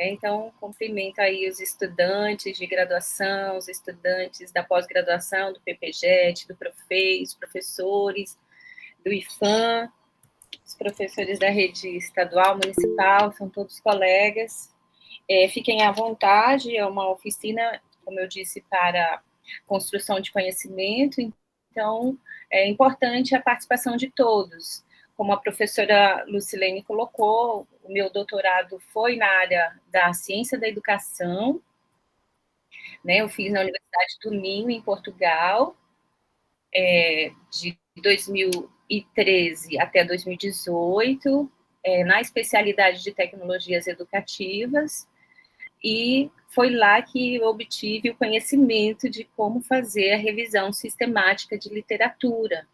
né? Então, cumprimento aí os estudantes de graduação, os estudantes da pós-graduação, do PPGET, do Profei, os professores do IFAM, os professores da rede estadual, municipal, são todos colegas. Fiquem à vontade, é uma oficina, como eu disse, para construção de conhecimento, então é importante a participação de todos. Como a professora Lucilene colocou, o meu doutorado foi na área da ciência da educação, né? Eu fiz na Universidade do Minho, em Portugal, de 2013 até 2018, na especialidade de tecnologias educativas, e foi lá que eu obtive o conhecimento de como fazer a revisão sistemática de literatura,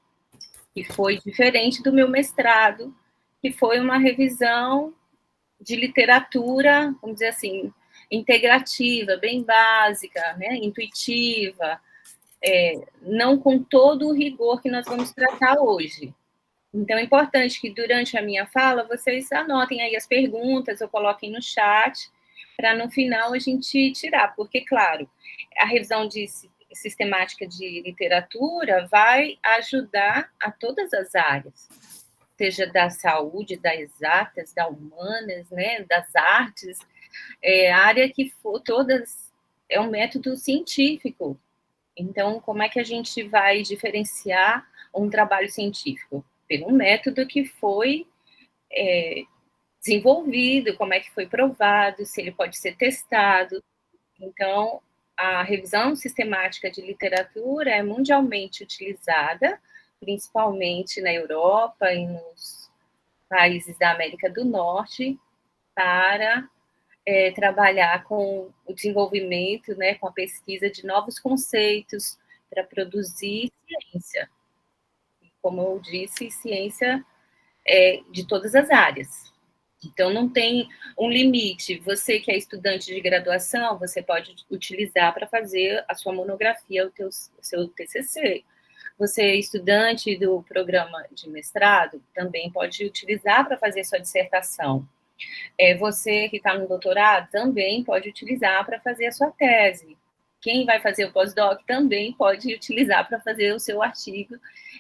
que foi diferente do meu mestrado, que foi uma revisão de literatura, vamos dizer assim, integrativa, bem básica, né, intuitiva, não com todo o rigor que nós vamos tratar hoje. Então, é importante que durante a minha fala vocês anotem aí as perguntas ou coloquem no chat, para no final a gente tirar, porque, claro, a revisão sistemática de literatura vai ajudar a todas as áreas, seja da saúde, das exatas, das humanas, né, das artes, a área que for, todas, é um método científico. Então, como é que a gente vai diferenciar um trabalho científico? Pelo método que foi desenvolvido, como é que foi provado, se ele pode ser testado. Então, a revisão sistemática de literatura é mundialmente utilizada, principalmente na Europa e nos países da América do Norte, para trabalhar com o desenvolvimento, né, com a pesquisa de novos conceitos para produzir ciência. Como eu disse, ciência de todas as áreas. Então, não tem um limite. Você que é estudante de graduação, você pode utilizar para fazer a sua monografia, o seu TCC. Você é estudante do programa de mestrado, também pode utilizar para fazer sua dissertação. Você que está no doutorado, também pode utilizar para fazer a sua tese. Quem vai fazer o pós-doc também pode utilizar para fazer o seu artigo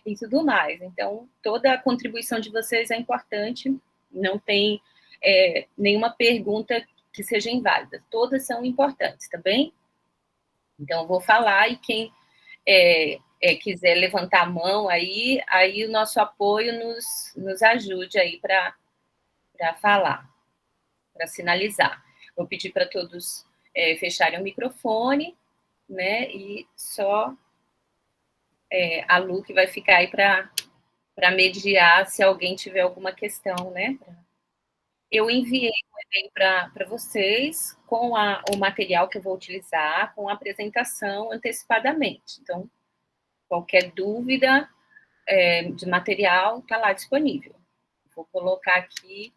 e tudo mais. Então, toda a contribuição de vocês é importante, não tem nenhuma pergunta que seja inválida, todas são importantes, tá bem? Então, eu vou falar e quem quiser levantar a mão aí o nosso apoio nos ajude aí para falar, para sinalizar. Vou pedir para todos fecharem o microfone, né, e só a Lu que vai ficar aí para mediar se alguém tiver alguma questão, né. Eu enviei um e-mail para vocês com o material que eu vou utilizar, com a apresentação antecipadamente. Então, qualquer dúvida de material está lá disponível. Vou colocar aqui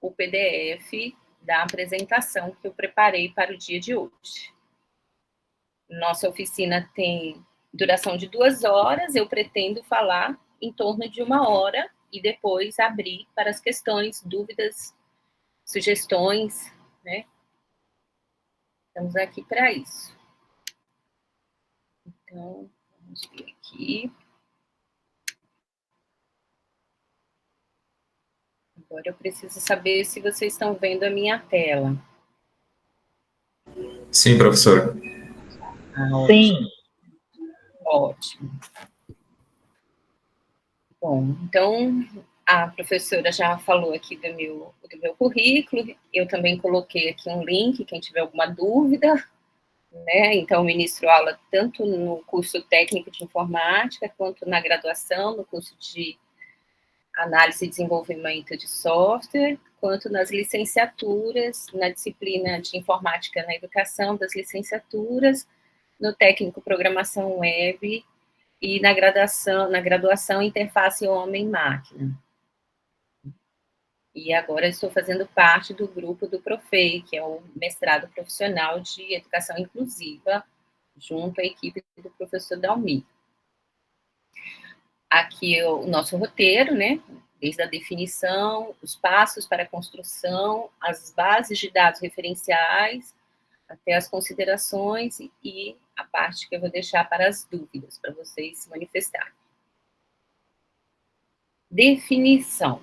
o PDF da apresentação que eu preparei para o dia de hoje. Nossa oficina tem duração de 2 horas, eu pretendo falar em torno de 1 hora e depois abrir para as questões, dúvidas, sugestões, né? Estamos aqui para isso. Então, vamos ver aqui. Agora eu preciso saber se vocês estão vendo a minha tela. Sim, professora. Sim. Ótimo. Bom, então, a professora já falou aqui do meu currículo, eu também coloquei aqui um link, quem tiver alguma dúvida, né? Então, eu ministro aula tanto no curso técnico de informática, quanto na graduação, no curso de análise e desenvolvimento de software, quanto nas licenciaturas, na disciplina de informática na educação, das licenciaturas, no técnico programação web e na graduação interface homem-máquina. E agora estou fazendo parte do grupo do Profei, que é o mestrado profissional de educação inclusiva, junto à equipe do professor Dalmi. Aqui é o nosso roteiro, né, desde a definição, os passos para a construção, as bases de dados referenciais, até as considerações e a parte que eu vou deixar para as dúvidas, para vocês se manifestarem. Definição.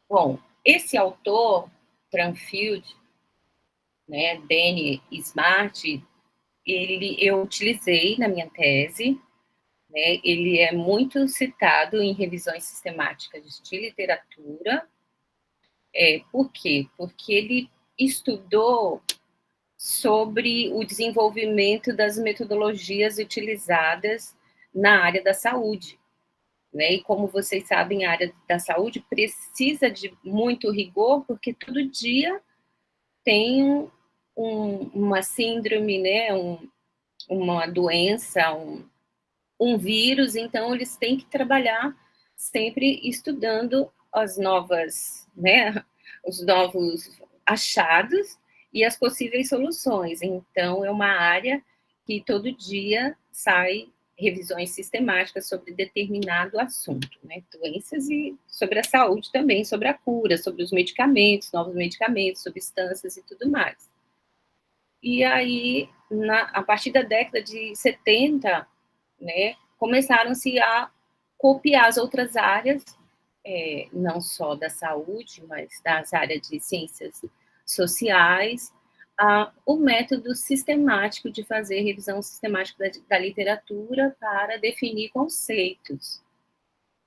Bom, esse autor, Cranfield, né, Danny Smart, eu utilizei na minha tese, né, ele é muito citado em revisões sistemáticas de literatura. Por quê? Porque ele estudou sobre o desenvolvimento das metodologias utilizadas na área da saúde, né? E como vocês sabem, a área da saúde precisa de muito rigor, porque todo dia tem uma síndrome, né? Uma doença, um vírus, então eles têm que trabalhar sempre estudando as novas, né? Os novos achados e as possíveis soluções. Então, é uma área que todo dia sai revisões sistemáticas sobre determinado assunto, né? Doenças e sobre a saúde também, sobre a cura, sobre os medicamentos, novos medicamentos, substâncias e tudo mais. E aí, a partir da década de 70, né, começaram-se a copiar as outras áreas, não só da saúde, mas das áreas de ciências sociais, o método sistemático de fazer revisão sistemática da literatura para definir conceitos.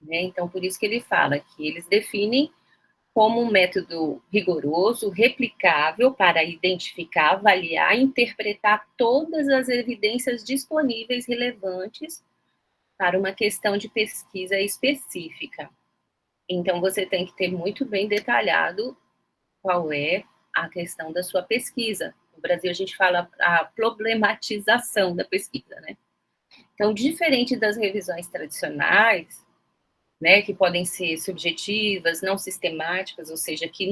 Né? Então, por isso que ele fala que eles definem como um método rigoroso, replicável para identificar, avaliar e interpretar todas as evidências disponíveis relevantes para uma questão de pesquisa específica. Então, você tem que ter muito bem detalhado qual é a questão da sua pesquisa. No Brasil, a gente fala a problematização da pesquisa, né? Então, diferente das revisões tradicionais, né, que podem ser subjetivas, não sistemáticas, ou seja, que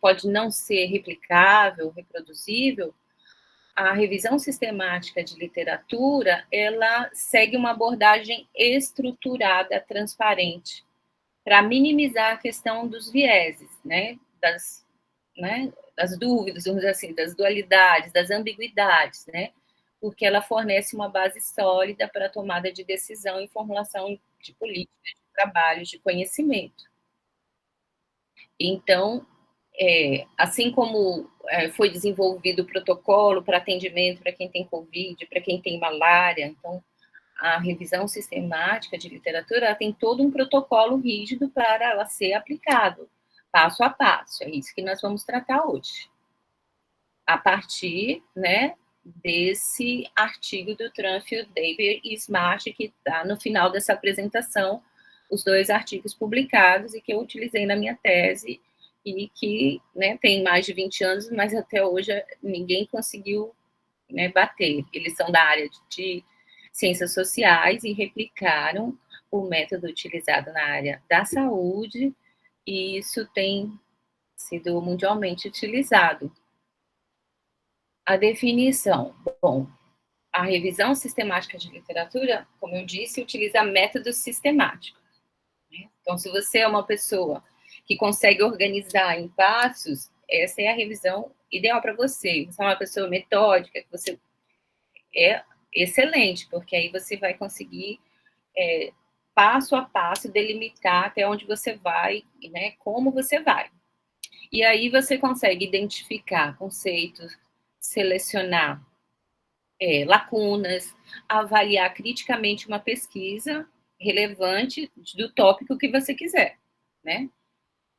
pode não ser replicável, reproduzível, a revisão sistemática de literatura, ela segue uma abordagem estruturada, transparente, para minimizar a questão dos vieses, né, das dúvidas, vamos dizer assim, das dualidades, das ambiguidades, né, porque ela fornece uma base sólida para a tomada de decisão e formulação de políticas, de trabalhos, de conhecimento. Então, assim como foi desenvolvido o protocolo para atendimento para quem tem Covid, para quem tem malária, então, a revisão sistemática de literatura tem todo um protocolo rígido para ela ser aplicado, passo a passo. É isso que nós vamos tratar hoje. A partir, né, desse artigo do Cranfield, David e Smart, que está no final dessa apresentação, os 2 artigos publicados e que eu utilizei na minha tese e que, né, tem mais de 20 anos, mas até hoje ninguém conseguiu, né, bater. Eles são da área de ciências sociais e replicaram o método utilizado na área da saúde, e isso tem sido mundialmente utilizado. A definição. Bom, a revisão sistemática de literatura, como eu disse, utiliza métodos sistemáticos. Né? Então, se você é uma pessoa que consegue organizar em passos, essa é a revisão ideal para você. Você é uma pessoa metódica, que você é excelente, porque aí você vai conseguir, passo a passo, delimitar até onde você vai, né, como você vai. E aí você consegue identificar conceitos, selecionar lacunas, avaliar criticamente uma pesquisa relevante do tópico que você quiser, né?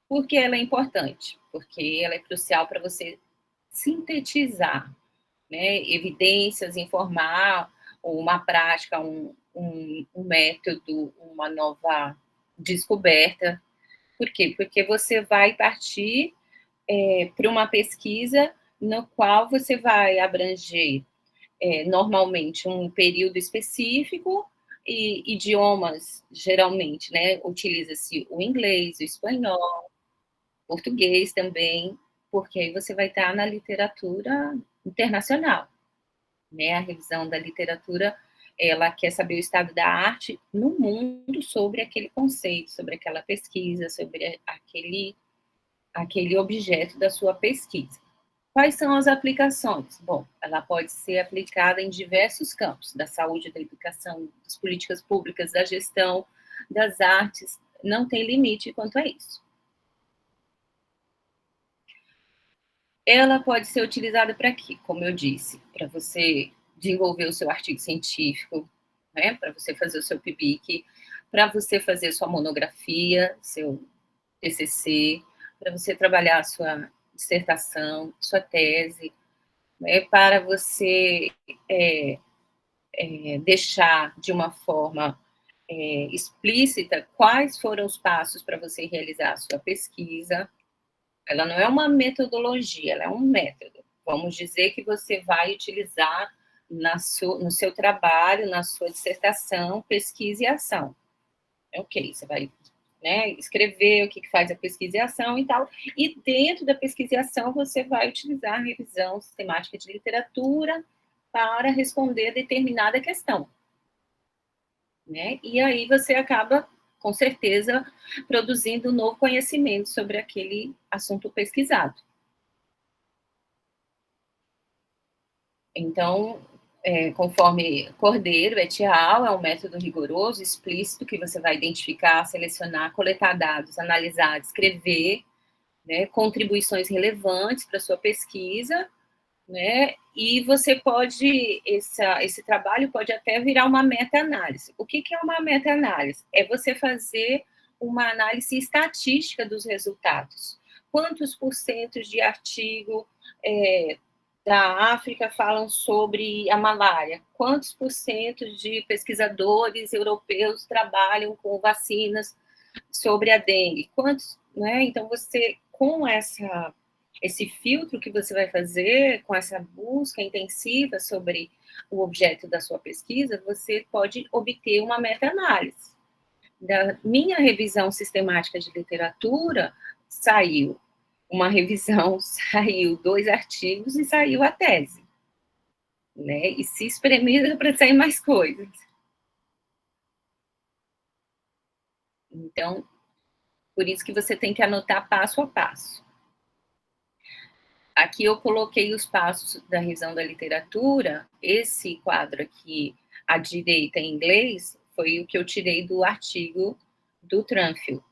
Por que ela é importante? Porque ela é crucial para você sintetizar, né, evidências, informar uma prática, um método, uma nova descoberta. Por quê? Porque você vai partir para uma pesquisa no qual você vai abranger normalmente um período específico e idiomas, geralmente, né? Utiliza-se o inglês, o espanhol, português também, porque aí você vai estar na literatura internacional, né? A revisão da literatura ela quer saber o estado da arte no mundo sobre aquele conceito, sobre aquela pesquisa, sobre aquele objeto da sua pesquisa. Quais são as aplicações? Bom, ela pode ser aplicada em diversos campos, da saúde, da educação, das políticas públicas, da gestão, das artes, não tem limite quanto a isso. Ela pode ser utilizada para quê? Como eu disse, para você desenvolver o seu artigo científico, né, para você fazer o seu PIBIC, para você fazer sua monografia, seu TCC, para você trabalhar a sua dissertação, sua tese, né, para você deixar de uma forma explícita quais foram os passos para você realizar a sua pesquisa. Ela não é uma metodologia, ela é um método. Vamos dizer que você vai utilizar no seu trabalho, na sua dissertação, pesquisa e ação. Ok, você vai, né, escrever o que faz a pesquisa e ação e tal, e dentro da pesquisa e ação você vai utilizar a revisão sistemática de literatura para responder a determinada questão, né? E aí você acaba, com certeza, produzindo um novo conhecimento sobre aquele assunto pesquisado. Então, conforme Cordeiro et al., é um método rigoroso, explícito, que você vai identificar, selecionar, coletar dados, analisar, descrever, né, contribuições relevantes para a sua pesquisa, né, e você pode, esse trabalho pode até virar uma meta-análise. O que é uma meta-análise? É você fazer uma análise estatística dos resultados. Quantos por cento de artigo da África falam sobre a malária? Quantos por cento de pesquisadores europeus trabalham com vacinas sobre a dengue? Quantos, né? Então, você, com esse filtro que você vai fazer, com essa busca intensiva sobre o objeto da sua pesquisa, você pode obter uma meta-análise. Da minha revisão sistemática de literatura, saiu uma revisão, saiu 2 artigos e saiu a tese, né? E se espremer para sair mais coisas. Então, por isso que você tem que anotar passo a passo. Aqui eu coloquei os passos da revisão da literatura. Esse quadro aqui, à direita em inglês, foi o que eu tirei do artigo do Tranfield,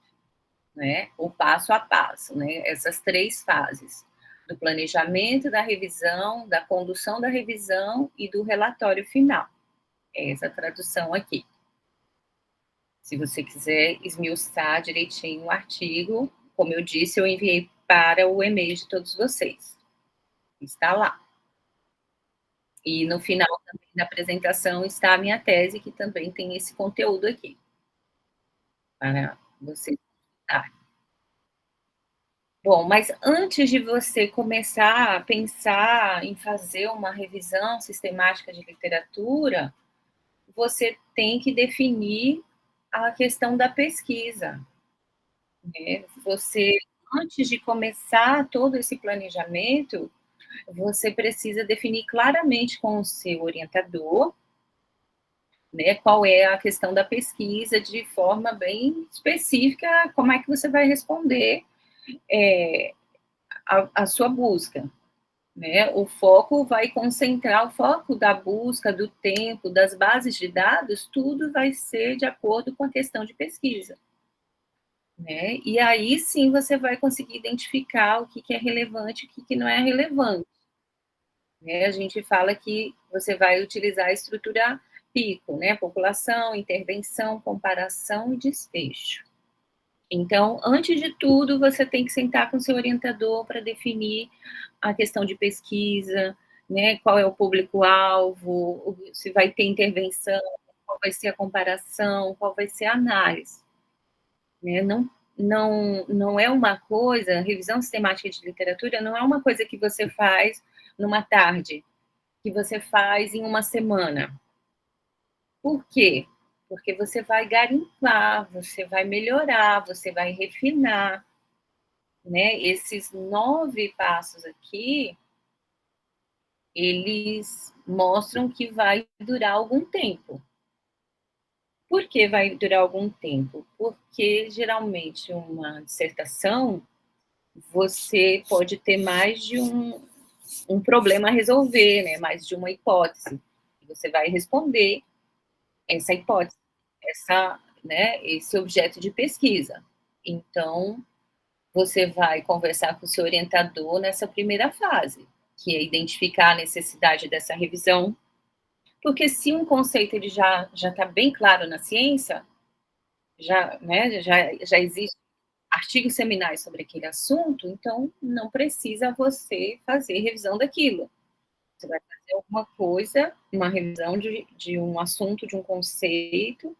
né? O passo a passo, né? Essas 3 fases, do planejamento, da revisão, da condução da revisão e do relatório final. É essa tradução aqui. Se você quiser esmiuçar direitinho o artigo, como eu disse, eu enviei para o e-mail de todos vocês. Está lá. E no final também da apresentação está a minha tese, que também tem esse conteúdo aqui, para você consultar. Bom, mas antes de você começar a pensar em fazer uma revisão sistemática de literatura, você tem que definir a questão da pesquisa, né? Você, antes de começar todo esse planejamento, você precisa definir claramente com o seu orientador, né, qual é a questão da pesquisa de forma bem específica, como é que você vai responder a sua busca, né? O foco vai concentrar, o foco da busca, do tempo, das bases de dados, tudo vai ser de acordo com a questão de pesquisa, né? E aí sim você vai conseguir identificar o que é relevante e o que não é relevante, né? A gente fala que você vai utilizar a estrutura PICO, né? População, intervenção, comparação e desfecho. Então, antes de tudo, você tem que sentar com seu orientador para definir a questão de pesquisa, né? Qual é o público-alvo, se vai ter intervenção, qual vai ser a comparação, qual vai ser a análise, né? Não é uma coisa, revisão sistemática de literatura não é uma coisa que você faz numa tarde, que você faz em uma semana. Por quê? Porque você vai garimpar, você vai melhorar, você vai refinar, né? Esses 9 passos aqui, eles mostram que vai durar algum tempo. Por que vai durar algum tempo? Porque, geralmente, uma dissertação, você pode ter mais de um problema a resolver, né? Mais de uma hipótese. Você vai responder essa hipótese, esse objeto de pesquisa. Então, você vai conversar com o seu orientador nessa primeira fase, que é identificar a necessidade dessa revisão, porque se um conceito ele já está bem claro na ciência, já existe artigos seminais sobre aquele assunto, então não precisa você fazer revisão daquilo. Você vai fazer alguma coisa, uma revisão de um assunto, de um conceito,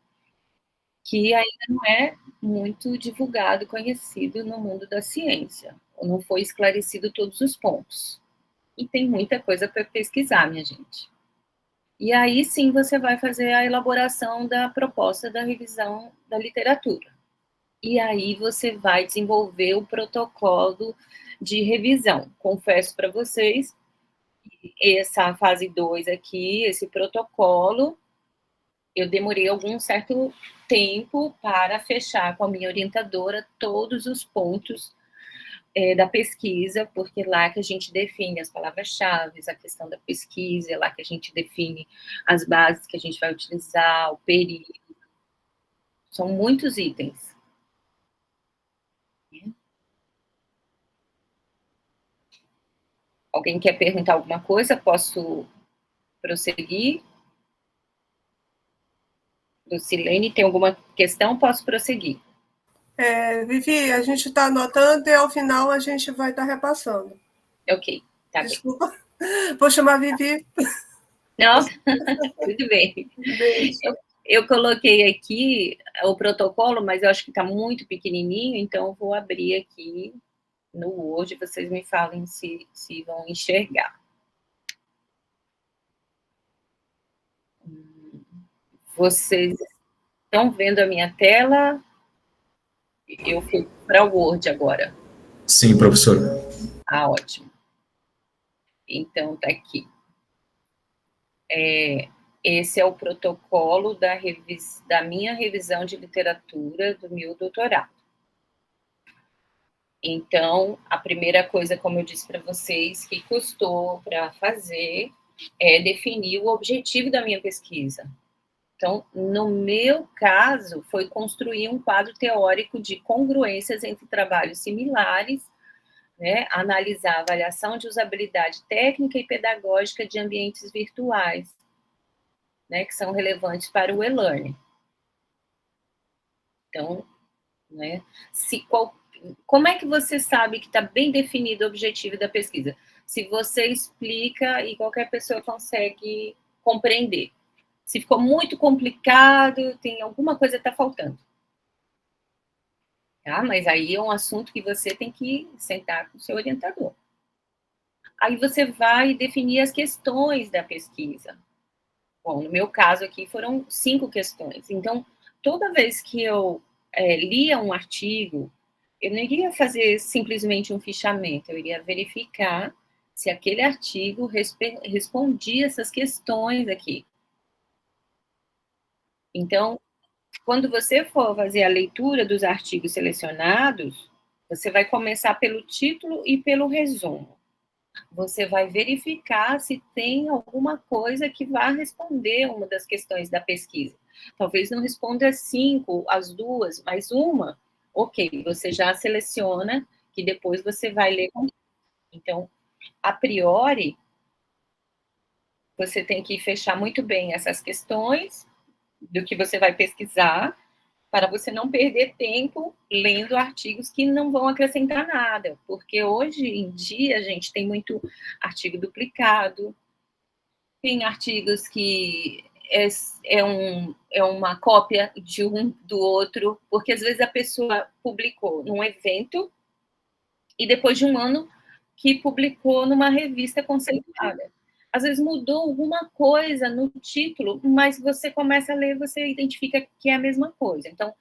que ainda não é muito divulgado, conhecido no mundo da ciência. Não foi esclarecido todos os pontos. E tem muita coisa para pesquisar, minha gente. E aí sim você vai fazer a elaboração da proposta da revisão da literatura. E aí você vai desenvolver o protocolo de revisão. Confesso para vocês, essa fase 2 aqui, esse protocolo, eu demorei algum certo tempo para fechar com a minha orientadora todos os pontos da pesquisa, porque lá que a gente define as palavras-chave, a questão da pesquisa, é lá que a gente define as bases que a gente vai utilizar, o período. São muitos itens. Alguém quer perguntar alguma coisa? Posso prosseguir? Lucilene, tem alguma questão? Posso prosseguir? Vivi, a gente está anotando e ao final a gente vai estar repassando. Ok, tá bem. Desculpa. Vou chamar Vivi. Não, tudo bem. Beijo. Eu coloquei aqui o protocolo, mas eu acho que está muito pequenininho, então eu vou abrir aqui no Word, vocês me falem se vão enxergar. Vocês estão vendo a minha tela? Eu fui para o Word agora. Sim, professor. Ah, ótimo. Então, tá aqui. Esse é o protocolo da minha revisão de literatura do meu doutorado. Então, a primeira coisa, como eu disse para vocês, que custou para fazer é definir o objetivo da minha pesquisa. Então, no meu caso, foi construir um quadro teórico de congruências entre trabalhos similares, né, analisar a avaliação de usabilidade técnica e pedagógica de ambientes virtuais, né, que são relevantes para o e-learning. Então, né, como é que você sabe que está bem definido o objetivo da pesquisa? Se você explica e qualquer pessoa consegue compreender. Se ficou muito complicado, tem alguma coisa que está faltando. Tá? Mas aí é um assunto que você tem que sentar com o seu orientador. Aí você vai definir as questões da pesquisa. Bom, no meu caso aqui foram 5 questões. Então, toda vez que eu lia um artigo, eu não iria fazer simplesmente um fichamento, eu iria verificar se aquele artigo respondia essas questões aqui. Então, quando você for fazer a leitura dos artigos selecionados, você vai começar pelo título e pelo resumo. Você vai verificar se tem alguma coisa que vá responder uma das questões da pesquisa. Talvez não responda as 5, as 2, mas uma, ok, você já seleciona, que depois você vai ler. Então, a priori, você tem que fechar muito bem essas questões do que você vai pesquisar, para você não perder tempo lendo artigos que não vão acrescentar nada, porque hoje em dia a gente tem muito artigo duplicado, tem artigos que é uma cópia de um do outro, porque às vezes a pessoa publicou num evento e depois de um ano que publicou numa revista conceituada. Às vezes mudou alguma coisa no título, mas você começa a ler, você identifica que é a mesma coisa. Então,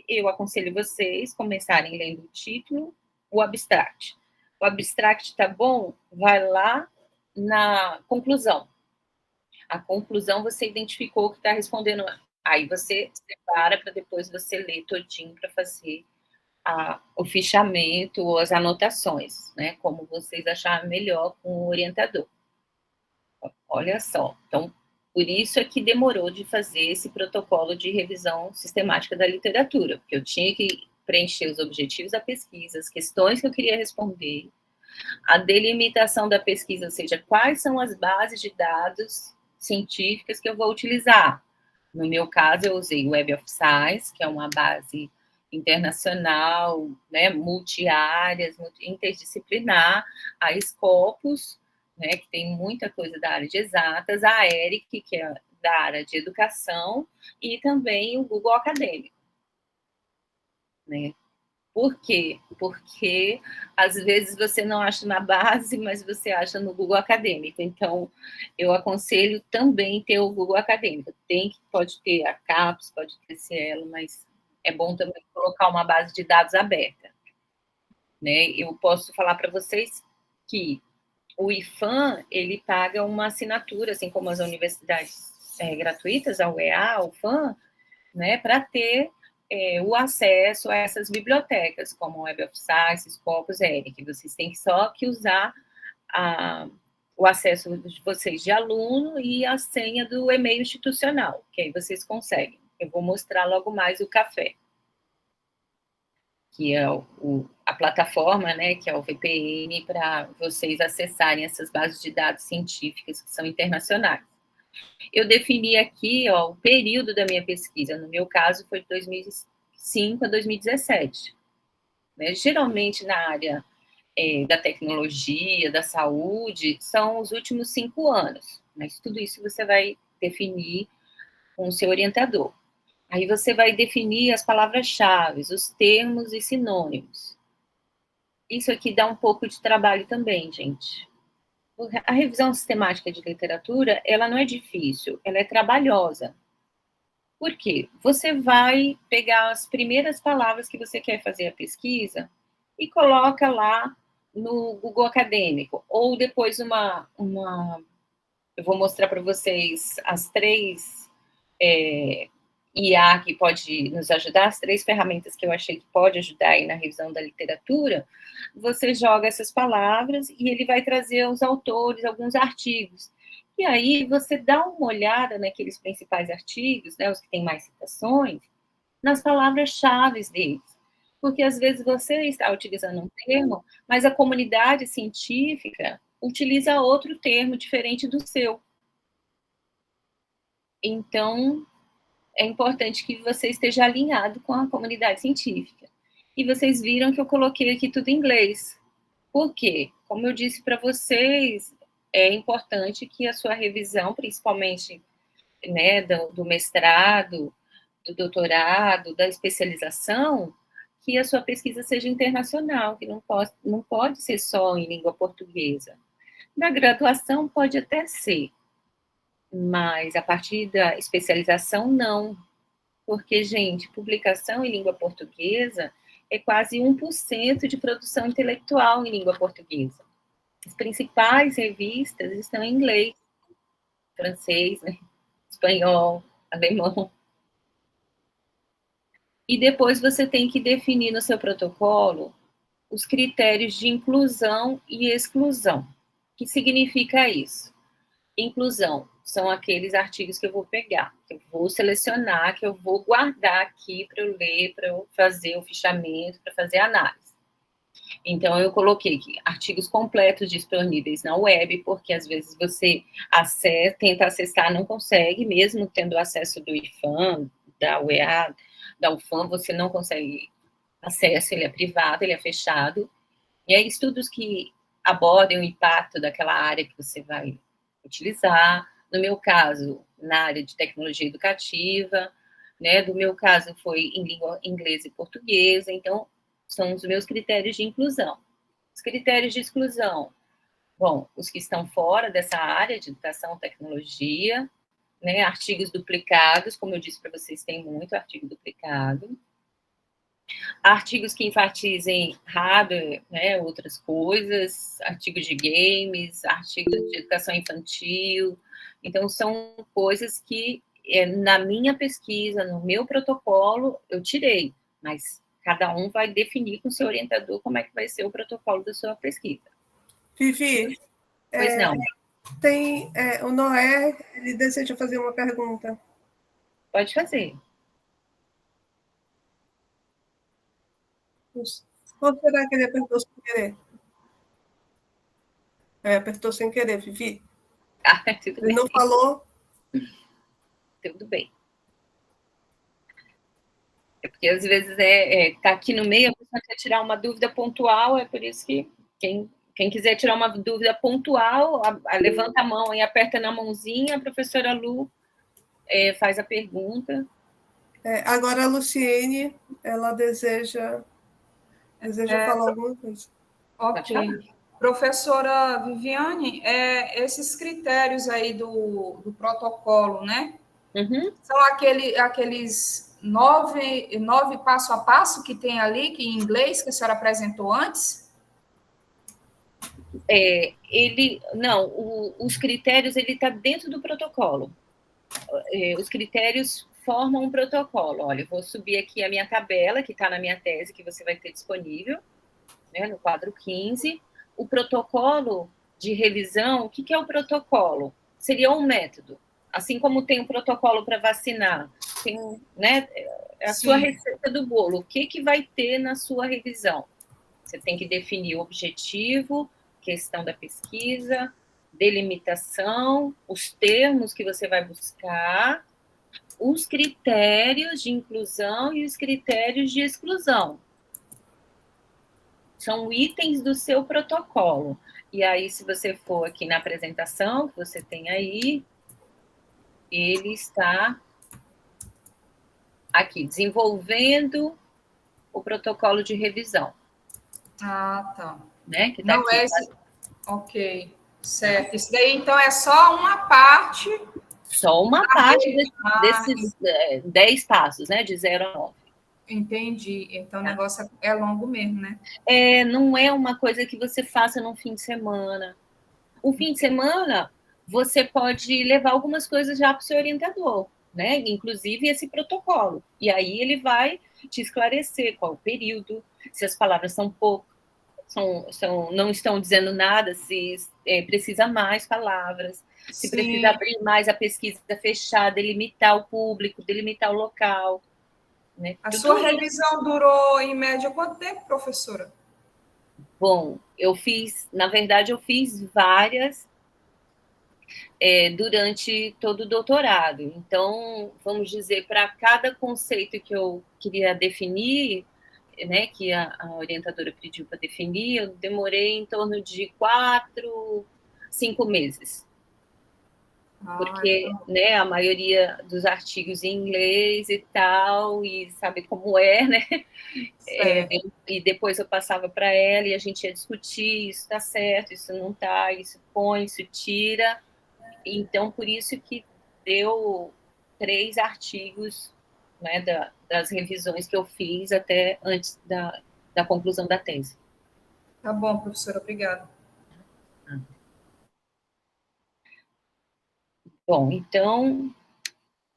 eu aconselho vocês começarem lendo o título, o abstract. O abstract tá bom? Vai lá na conclusão. A conclusão você identificou que está respondendo, aí você separa para depois você ler todinho para fazer o fichamento ou as anotações, né, como vocês acharem melhor com o orientador. Olha só, então, por isso é que demorou de fazer esse protocolo de revisão sistemática da literatura, porque eu tinha que preencher os objetivos da pesquisa, as questões que eu queria responder, a delimitação da pesquisa, ou seja, quais são as bases de dados científicas que eu vou utilizar. No meu caso, eu usei o Web of Science, que é uma base internacional, né, multi-áreas, interdisciplinar, a Scopus, né, que tem muita coisa da área de exatas, a ERIC, que é da área de educação, e também o Google Acadêmico, né? Por quê? Porque às vezes você não acha na base, mas você acha no Google Acadêmico. Então, eu aconselho também ter o Google Acadêmico. Pode ter a CAPES, pode ter Cielo, mas é bom também colocar uma base de dados aberta, né? Eu posso falar para vocês que o IFAM, ele paga uma assinatura, assim como as universidades gratuitas, a UEA, a UFAM, né, para ter o acesso a essas bibliotecas, como Web of Science, Scopus, ERIC. Vocês têm só que usar o acesso de vocês de aluno e a senha do e-mail institucional, que aí vocês conseguem. Eu vou mostrar logo mais o Café, que é a plataforma, né, que é o VPN, para vocês acessarem essas bases de dados científicas que são internacionais. Eu defini aqui, ó, o período da minha pesquisa. No meu caso, foi de 2005 a 2017. Né? Geralmente, na área da tecnologia, da saúde, são os últimos 5 anos. Mas tudo isso você vai definir com o seu orientador. Aí você vai definir as palavras-chave, os termos e sinônimos. Isso aqui dá um pouco de trabalho também, gente. A revisão sistemática de literatura, ela não é difícil, ela é trabalhosa. Por quê? Você vai pegar as primeiras palavras que você quer fazer a pesquisa e coloca lá no Google Acadêmico, ou depois eu vou mostrar para vocês as 3 IA que pode nos ajudar, as 3 ferramentas que eu achei que pode ajudar aí na revisão da literatura. Você joga essas palavras e ele vai trazer os autores, alguns artigos. E aí você dá uma olhada naqueles principais artigos, né, os que têm mais citações, nas palavras-chave deles. Porque às vezes você está utilizando um termo, mas a comunidade científica utiliza outro termo diferente do seu. Então, é importante que você esteja alinhado com a comunidade científica. E vocês viram que eu coloquei aqui tudo em inglês. Por quê? Como eu disse para vocês, é importante que a sua revisão, principalmente, né, do mestrado, do doutorado, da especialização, que a sua pesquisa seja internacional, que não pode ser só em língua portuguesa. Na graduação pode até ser, mas a partir da especialização, não. Porque, gente, publicação em língua portuguesa é quase 1% de produção intelectual em língua portuguesa. As principais revistas estão em inglês, francês, né? Espanhol, alemão. E depois você tem que definir no seu protocolo os critérios de inclusão e exclusão. O que significa isso? Inclusão são aqueles artigos que eu vou pegar, que eu vou selecionar, que eu vou guardar aqui para eu ler, para eu fazer o fichamento, para fazer a análise. Então, eu coloquei aqui artigos completos disponíveis na web, porque às vezes você tenta acessar, não consegue, mesmo tendo acesso do IFAM, da UEA, da UFAM, você não consegue acesso, ele é privado, ele é fechado. E aí, estudos que abordem o impacto daquela área que você vai utilizar. No meu caso, na área de tecnologia educativa, né? Do meu caso, foi em língua inglesa e portuguesa. Então, são os meus critérios de inclusão. Os critérios de exclusão, bom, os que estão fora dessa área de educação, tecnologia, né? Artigos duplicados, como eu disse para vocês, tem muito artigo duplicado. Artigos que enfatizem hardware, né, outras coisas, artigos de games, artigos de educação infantil. Então, são coisas que, na minha pesquisa, no meu protocolo, eu tirei, mas cada um vai definir com o seu orientador como é que vai ser o protocolo da sua pesquisa. Vivi, Pois não. Tem o Noé, ele deseja fazer uma pergunta. Pode fazer. Ou será que ele apertou sem querer? Apertou sem querer, Vivi. Tudo ele bem. Não falou? Tudo bem. É porque às vezes tá aqui no meio, a pessoa quer tirar uma dúvida pontual, é por isso que quem quiser tirar uma dúvida pontual, levanta a mão e aperta na mãozinha, a professora Lu faz a pergunta. Agora a Luciene, ela deseja falar alguma coisa. Ok. Professora Viviane, esses critérios aí do protocolo, né? Uhum. São aqueles 9 passo a passo que tem ali, que em inglês, que a senhora apresentou antes? Os critérios, ele está dentro do protocolo. Os critérios formam um protocolo. Olha, eu vou subir aqui a minha tabela, que está na minha tese, que você vai ter disponível, né, no quadro 15. O protocolo de revisão, o que é o protocolo? Seria um método. Assim como tem um protocolo para vacinar, tem, né, a sua receita do bolo. O que vai ter na sua revisão? Você tem que definir o objetivo, questão da pesquisa, delimitação, os termos que você vai buscar, os critérios de inclusão e os critérios de exclusão. São itens do seu protocolo. E aí, se você for aqui na apresentação, que você tem aí, ele está aqui, desenvolvendo o protocolo de revisão. Ah, tá. Né? Que tá. Não aqui, é esse... Ok, certo. Isso daí, então, é só uma parte... Só uma parte desses 10 passos, né? De 0 a 9. Entendi. Então, o negócio é longo mesmo, né? Não é uma coisa que você faça num fim de semana. O fim de semana, você pode levar algumas coisas já para o seu orientador, né? Inclusive esse protocolo. E aí ele vai te esclarecer qual o período, se as palavras são poucas, não estão dizendo nada, se precisa mais palavras, se precisa abrir mais a pesquisa, fechar, delimitar o público, delimitar o local. Né? A sua revisão durou, em média, quanto tempo, professora? Bom, na verdade, eu fiz várias durante todo o doutorado. Então, vamos dizer, para cada conceito que eu queria definir, né, que a orientadora pediu para definir, eu demorei em torno de 4, 5 meses. Porque, né, a maioria dos artigos em inglês e tal, e sabe como né? E depois eu passava para ela e a gente ia discutir, isso está certo, isso não está, isso põe, isso tira. Então, por isso que deu 3 artigos, né, das revisões que eu fiz até antes da conclusão da tese. Tá bom, professora, obrigada. Bom, então,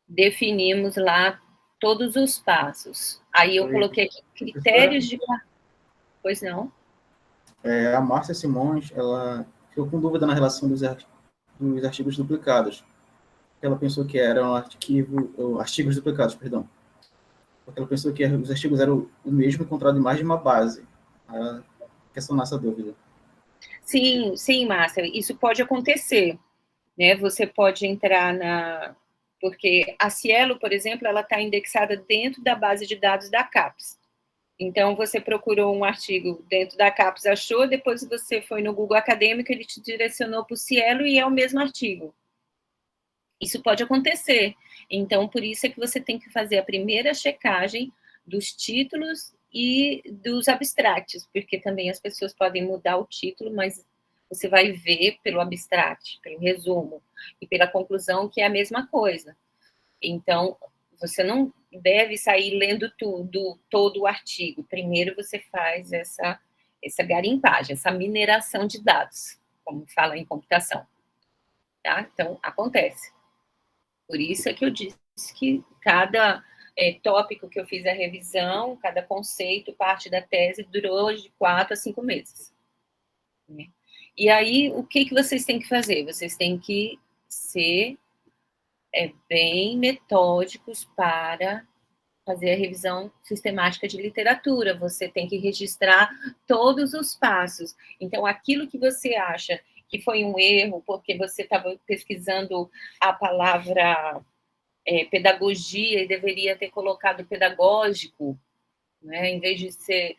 definimos lá todos os passos. Aí eu coloquei aqui critérios de... Pois não? A Márcia Simões, ela ficou com dúvida na relação dos artigos duplicados. Ela pensou que eram artigos duplicados, perdão. Porque ela pensou que os artigos eram o mesmo encontrado em mais de uma base. Ela quer sanar essa dúvida. Sim, Márcia, isso pode acontecer. Né? Você pode entrar porque a Cielo, por exemplo, ela está indexada dentro da base de dados da CAPES. Então, você procurou um artigo dentro da CAPES, achou, depois você foi no Google Acadêmico, ele te direcionou para o Cielo e é o mesmo artigo. Isso pode acontecer. Então, por isso é que você tem que fazer a primeira checagem dos títulos e dos abstracts, porque também as pessoas podem mudar o título, mas você vai ver pelo abstract, pelo resumo, e pela conclusão que é a mesma coisa. Então, você não deve sair lendo todo o artigo. Primeiro você faz essa garimpagem, essa mineração de dados, como fala em computação. Tá? Então, acontece. Por isso é que eu disse que cada tópico que eu fiz a revisão, cada conceito, parte da tese, durou de 4 a 5 meses. Né? E aí, o que vocês têm que fazer? Vocês têm que ser bem metódicos para fazer a revisão sistemática de literatura. Você tem que registrar todos os passos. Então, aquilo que você acha que foi um erro, porque você estava pesquisando a palavra pedagogia e deveria ter colocado pedagógico, né? Em vez de ser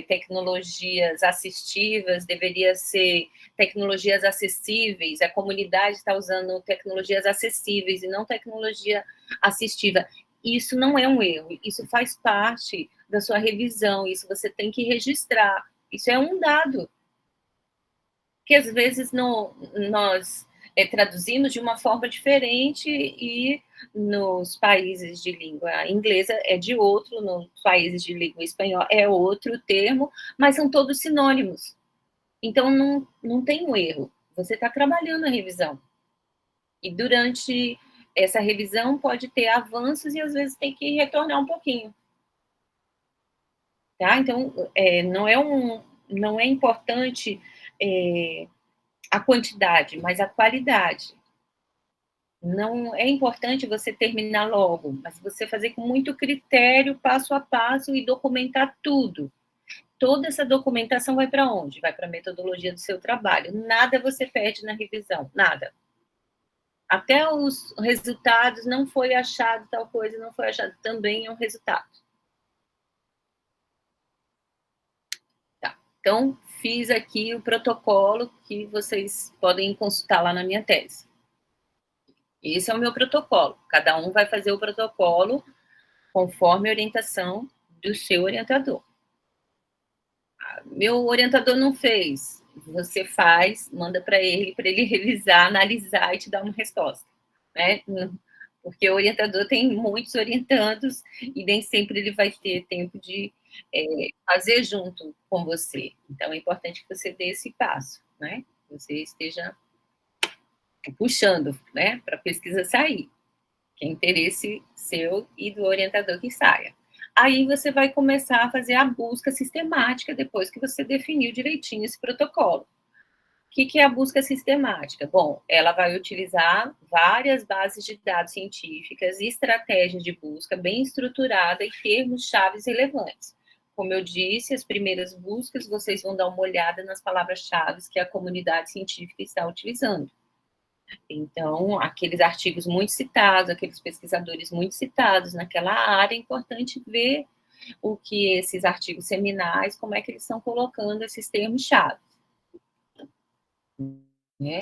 tecnologias assistivas, deveria ser tecnologias acessíveis. A comunidade está usando tecnologias acessíveis e não tecnologia assistiva. Isso não é um erro, isso faz parte da sua revisão, isso você tem que registrar. Isso é um dado que às vezes nós traduzimos de uma forma diferente e nos países de língua inglesa é de outro, nos países de língua espanhola é outro termo, mas são todos sinônimos. Então, não tem um erro. Você está trabalhando a revisão. E durante essa revisão pode ter avanços e às vezes tem que retornar um pouquinho. Tá? Então, não é importante a quantidade, mas a qualidade. Não é importante você terminar logo, mas você fazer com muito critério, passo a passo, e documentar tudo. Toda essa documentação vai para onde? Vai para a metodologia do seu trabalho. Nada você perde na revisão, nada. Até os resultados, não foi achado tal coisa, não foi achado, também é um resultado. Tá. Então, fiz aqui o protocolo que vocês podem consultar lá na minha tese. Esse é o meu protocolo. Cada um vai fazer o protocolo conforme a orientação do seu orientador. Meu orientador não fez. Você faz, manda para ele revisar, analisar e te dar uma resposta. Né? Porque o orientador tem muitos orientandos e nem sempre ele vai ter tempo de fazer junto com você. Então, é importante que você dê esse passo, né? Você esteja puxando, né, para a pesquisa sair, que é interesse seu e do orientador que saia. Aí você vai começar a fazer a busca sistemática depois que você definiu direitinho esse protocolo. O que é a busca sistemática? Bom, ela vai utilizar várias bases de dados científicas e estratégias de busca bem estruturada e termos-chave relevantes. Como eu disse, as primeiras buscas, vocês vão dar uma olhada nas palavras-chave que a comunidade científica está utilizando. Então, aqueles artigos muito citados, aqueles pesquisadores muito citados naquela área, é importante ver o que esses artigos seminais, como é que eles estão colocando esses termos-chave. Né?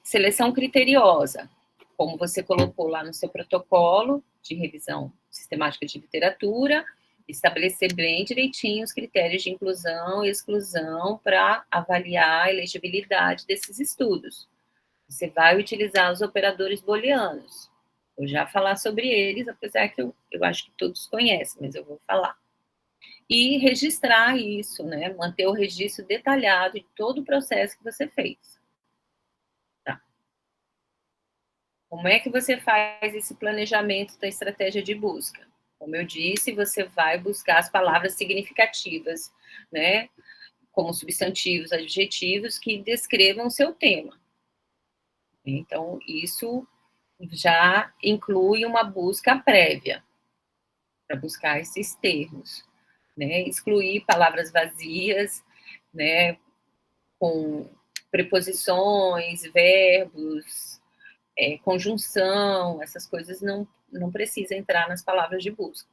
Seleção criteriosa, como você colocou lá no seu protocolo de revisão sistemática de literatura, estabelecer bem direitinho os critérios de inclusão e exclusão para avaliar a elegibilidade desses estudos. Você vai utilizar os operadores booleanos. Vou já falar sobre eles, apesar que eu acho que todos conhecem, mas eu vou falar. E registrar isso, né? Manter o registro detalhado de todo o processo que você fez. Tá. Como é que você faz esse planejamento da estratégia de busca? Como eu disse, você vai buscar as palavras significativas, né? Como substantivos, adjetivos, que descrevam o seu tema. Então, isso já inclui uma busca prévia para buscar esses termos, né? Excluir palavras vazias, né? Com preposições, verbos, conjunção, essas coisas não precisam entrar nas palavras de busca.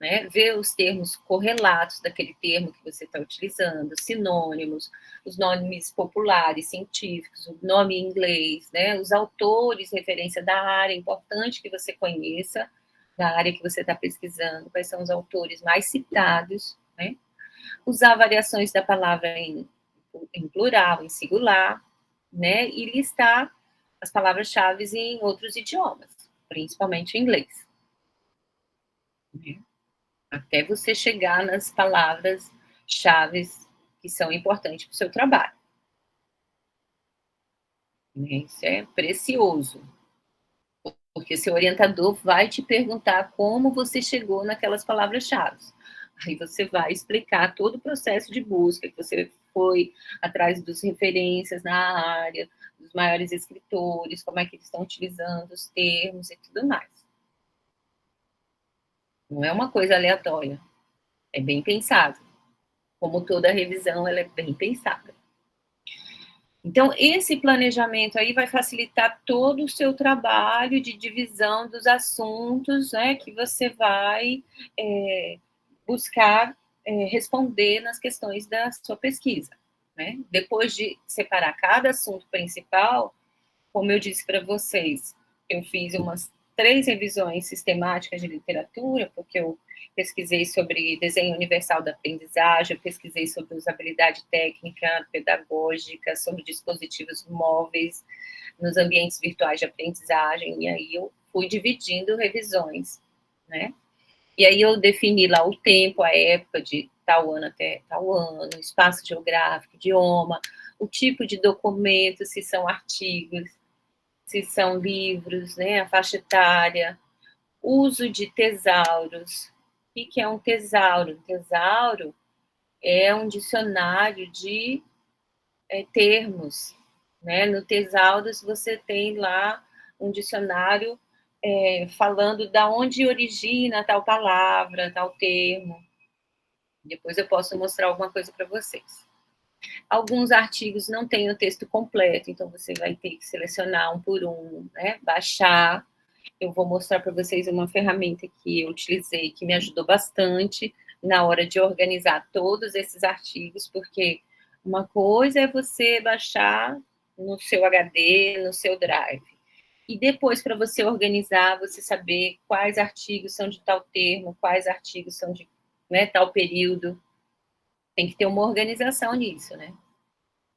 Né? Ver os termos correlatos daquele termo que você está utilizando, sinônimos, os nomes populares, científicos, o nome em inglês, né? Os autores, referência da área, é importante que você conheça da área que você está pesquisando, quais são os autores mais citados, né? Usar variações da palavra em plural, em singular, né? E listar as palavras-chave em outros idiomas, principalmente em inglês. né? Até você chegar nas palavras-chave que são importantes para o seu trabalho. Isso é precioso, porque seu orientador vai te perguntar como você chegou naquelas palavras-chave. Aí você vai explicar todo o processo de busca, que você foi atrás dos referências na área, dos maiores escritores, como é que eles estão utilizando os termos e tudo mais. Não é uma coisa aleatória, é bem pensado. Como toda revisão, ela é bem pensada. Então, esse planejamento aí vai facilitar todo o seu trabalho de divisão dos assuntos, né, que você vai buscar responder nas questões da sua pesquisa, né? Depois de separar cada assunto principal, como eu disse para vocês, eu fiz umas 3 revisões sistemáticas de literatura, porque eu pesquisei sobre desenho universal da aprendizagem, eu pesquisei sobre usabilidade técnica, pedagógica, sobre dispositivos móveis nos ambientes virtuais de aprendizagem, e aí eu fui dividindo revisões, né? E aí eu defini lá o tempo, a época de tal ano até tal ano, espaço geográfico, idioma, o tipo de documento, se são artigos, se são livros, né, a faixa etária, uso de tesauros. O que é um tesauro? Um tesauro é um dicionário de termos, né? No tesauros você tem lá um dicionário falando da onde origina tal palavra, tal termo. Depois eu posso mostrar alguma coisa para vocês. Alguns artigos não têm o texto completo, então você vai ter que selecionar um por um, né? Baixar. Eu vou mostrar para vocês uma ferramenta que eu utilizei, que me ajudou bastante na hora de organizar todos esses artigos, porque uma coisa é você baixar no seu HD, no seu Drive. E depois, para você organizar, você saber quais artigos são de tal termo, quais artigos são de tal período. Tem que ter uma organização nisso, né?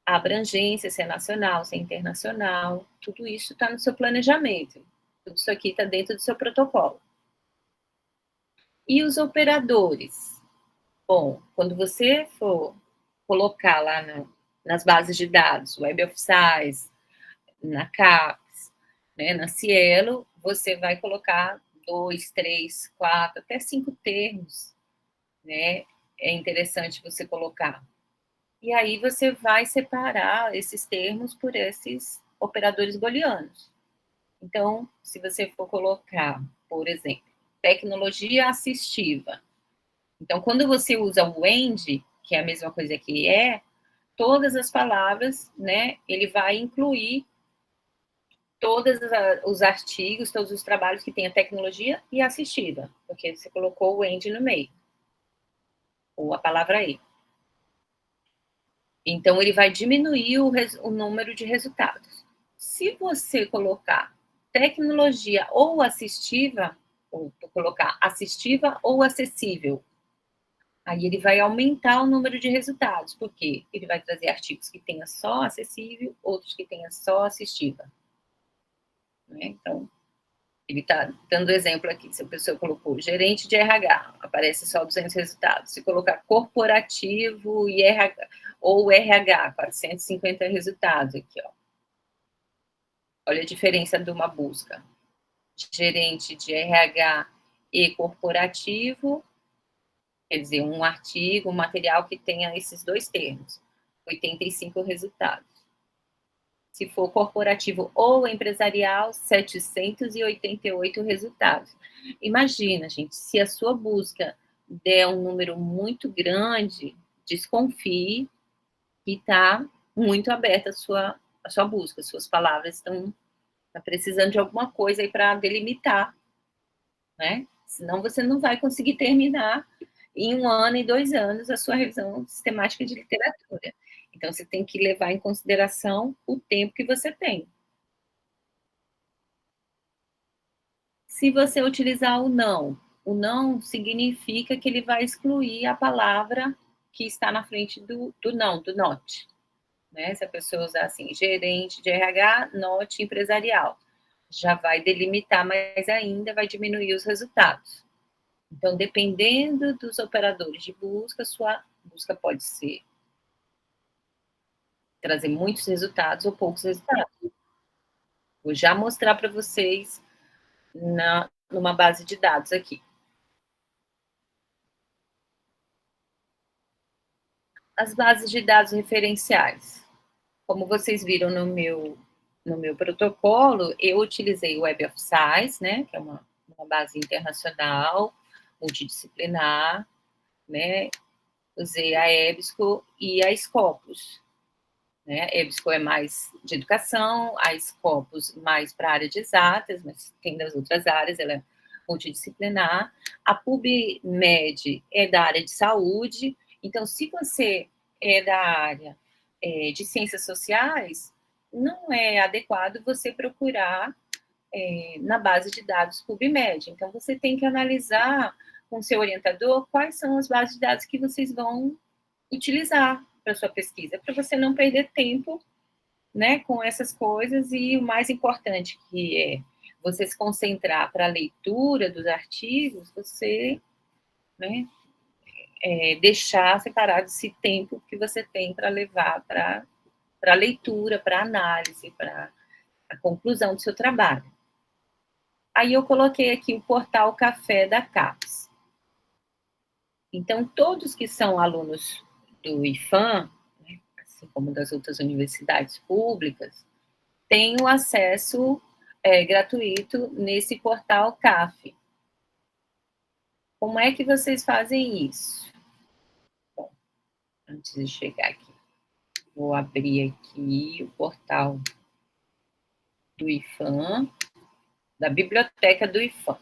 A abrangência, se é nacional, se é internacional, tudo isso está no seu planejamento. Tudo isso aqui está dentro do seu protocolo. E os operadores? Bom, quando você for colocar lá nas bases de dados, Web of Science, na CAPES, né, na Cielo, você vai colocar 2, 3, 4, até 5 termos, né? É interessante você colocar. E aí você vai separar esses termos por esses operadores booleanos. Então, se você for colocar, por exemplo, tecnologia assistiva. Então, quando você usa o AND, que é a mesma coisa que todas as palavras, né, ele vai incluir todos os artigos, todos os trabalhos que tem a tecnologia e assistiva, porque você colocou o AND no meio, ou a palavra E. Então, ele vai diminuir o número de resultados. Se você colocar tecnologia ou assistiva, ou colocar assistiva ou acessível, aí ele vai aumentar o número de resultados, porque ele vai trazer artigos que tenha só acessível, outros que tenha só assistiva. Né? Então, ele está dando exemplo aqui. Se a pessoa colocou gerente de RH, aparece só 200 resultados. Se colocar corporativo e RH, ou RH, 450 resultados aqui, ó. Olha a diferença de uma busca. Gerente de RH e corporativo, quer dizer, um artigo, um material que tenha esses 2 termos. 85 resultados. Se for corporativo ou empresarial, 788 resultados. Imagina, gente, se a sua busca der um número muito grande, desconfie que está muito aberta a sua busca, suas palavras estão precisando de alguma coisa aí para delimitar, né? Senão você não vai conseguir terminar em 1 ano e 2 anos a sua revisão sistemática de literatura. Então, você tem que levar em consideração o tempo que você tem. Se você utilizar o não significa que ele vai excluir a palavra que está na frente do não, do not. Né? Se a pessoa usar assim, gerente de RH, not empresarial, já vai delimitar, mas ainda vai diminuir os resultados. Então, dependendo dos operadores de busca, sua busca pode trazer muitos resultados ou poucos resultados. Vou já mostrar para vocês numa base de dados aqui. As bases de dados referenciais. Como vocês viram no meu protocolo, eu utilizei o Web of Science, né, que é uma base internacional, multidisciplinar, né, usei a EBSCO e a Scopus. Né? A EBSCO é mais de educação, a Scopus mais para a área de exatas, mas tem das outras áreas, ela é multidisciplinar. A PubMed é da área de saúde, então se você é da área de ciências sociais, não é adequado você procurar na base de dados PubMed. Então, você tem que analisar com o seu orientador quais são as bases de dados que vocês vão utilizar para sua pesquisa, para você não perder tempo, né, com essas coisas, e o mais importante, que é você se concentrar para a leitura dos artigos, você, né, deixar separado esse tempo que você tem para levar para a leitura, para a análise, para a conclusão do seu trabalho. Aí eu coloquei aqui o portal Café da CAPES. Então, todos que são alunos do IFAM, né, assim como das outras universidades públicas, têm o acesso gratuito nesse portal CAF. Como é que vocês fazem isso? Bom, antes de chegar aqui, vou abrir aqui o portal do IFAM, da biblioteca do IFAM.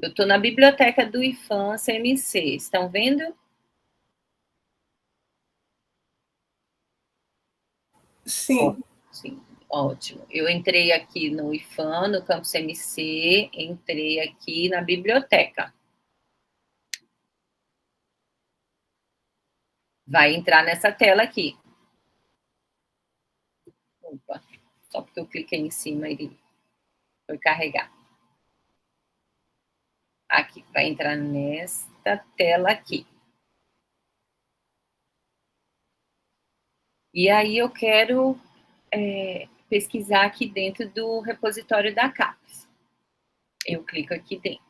Eu estou na biblioteca do IFAM CMC, estão vendo? Sim. Sim, ótimo. Eu entrei aqui no IFAM, no campus CMC, entrei aqui na biblioteca. Vai entrar nessa tela aqui. Opa, só porque eu cliquei em cima, ele foi carregar. Aqui, vai entrar nesta tela aqui. E aí eu quero pesquisar aqui dentro do repositório da CAPES. Eu clico aqui dentro.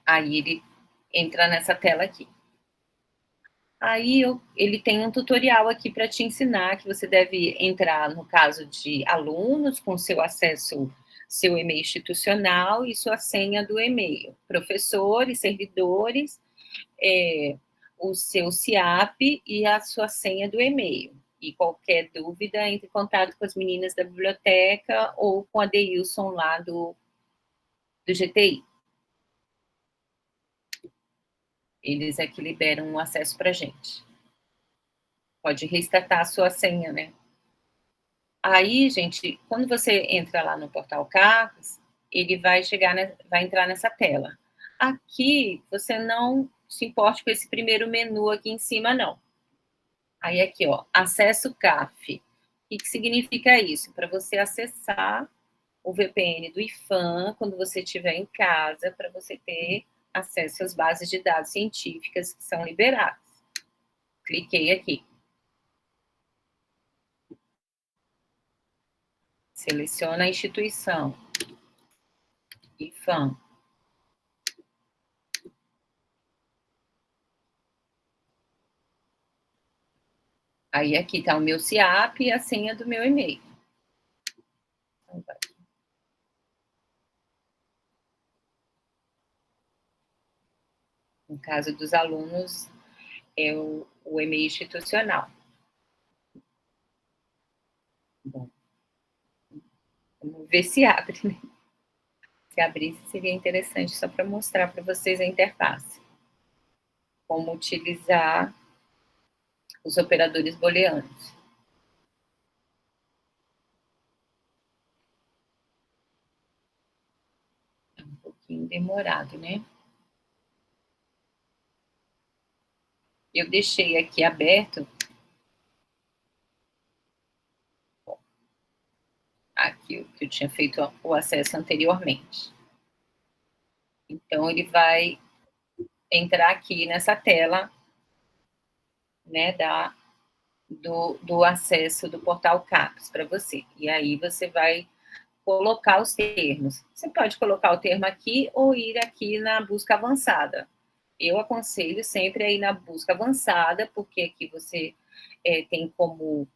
Aí ele entra nessa tela aqui. Aí ele tem um tutorial aqui para te ensinar que você deve entrar, no caso de alunos, com seu acesso, seu e-mail institucional e sua senha do e-mail. Professores, servidores, o seu CIAP e a sua senha do e-mail. E qualquer dúvida, entre em contato com as meninas da biblioteca ou com a Deilson lá do GTI. Eles é que liberam o acesso para a gente. Pode resgatar a sua senha, né? Aí, gente, quando você entra lá no portal CAPES, ele vai entrar nessa tela. Aqui, você não se importe com esse primeiro menu aqui em cima, não. Aí, aqui, ó, acesso CAF. O que significa isso? Para você acessar o VPN do IFAM, quando você estiver em casa, para você ter acesso às bases de dados científicas que são liberadas. Cliquei aqui. Seleciona a instituição. IFAM. Aí aqui está o meu CIAP e a senha do meu e-mail. Então, vai. No caso dos alunos, é o e-mail institucional. Bom, vamos ver se abre, né? Se abrisse, seria interessante só para mostrar para vocês a interface. Como utilizar os operadores booleanos. É um pouquinho demorado, né? Eu deixei aqui aberto. Bom, aqui que eu tinha feito o acesso anteriormente. Então, ele vai entrar aqui nessa tela, né, do acesso do portal CAPES para você. E aí você vai colocar os termos. Você pode colocar o termo aqui ou ir aqui na busca avançada. Eu aconselho sempre a ir na busca avançada, porque aqui você tem como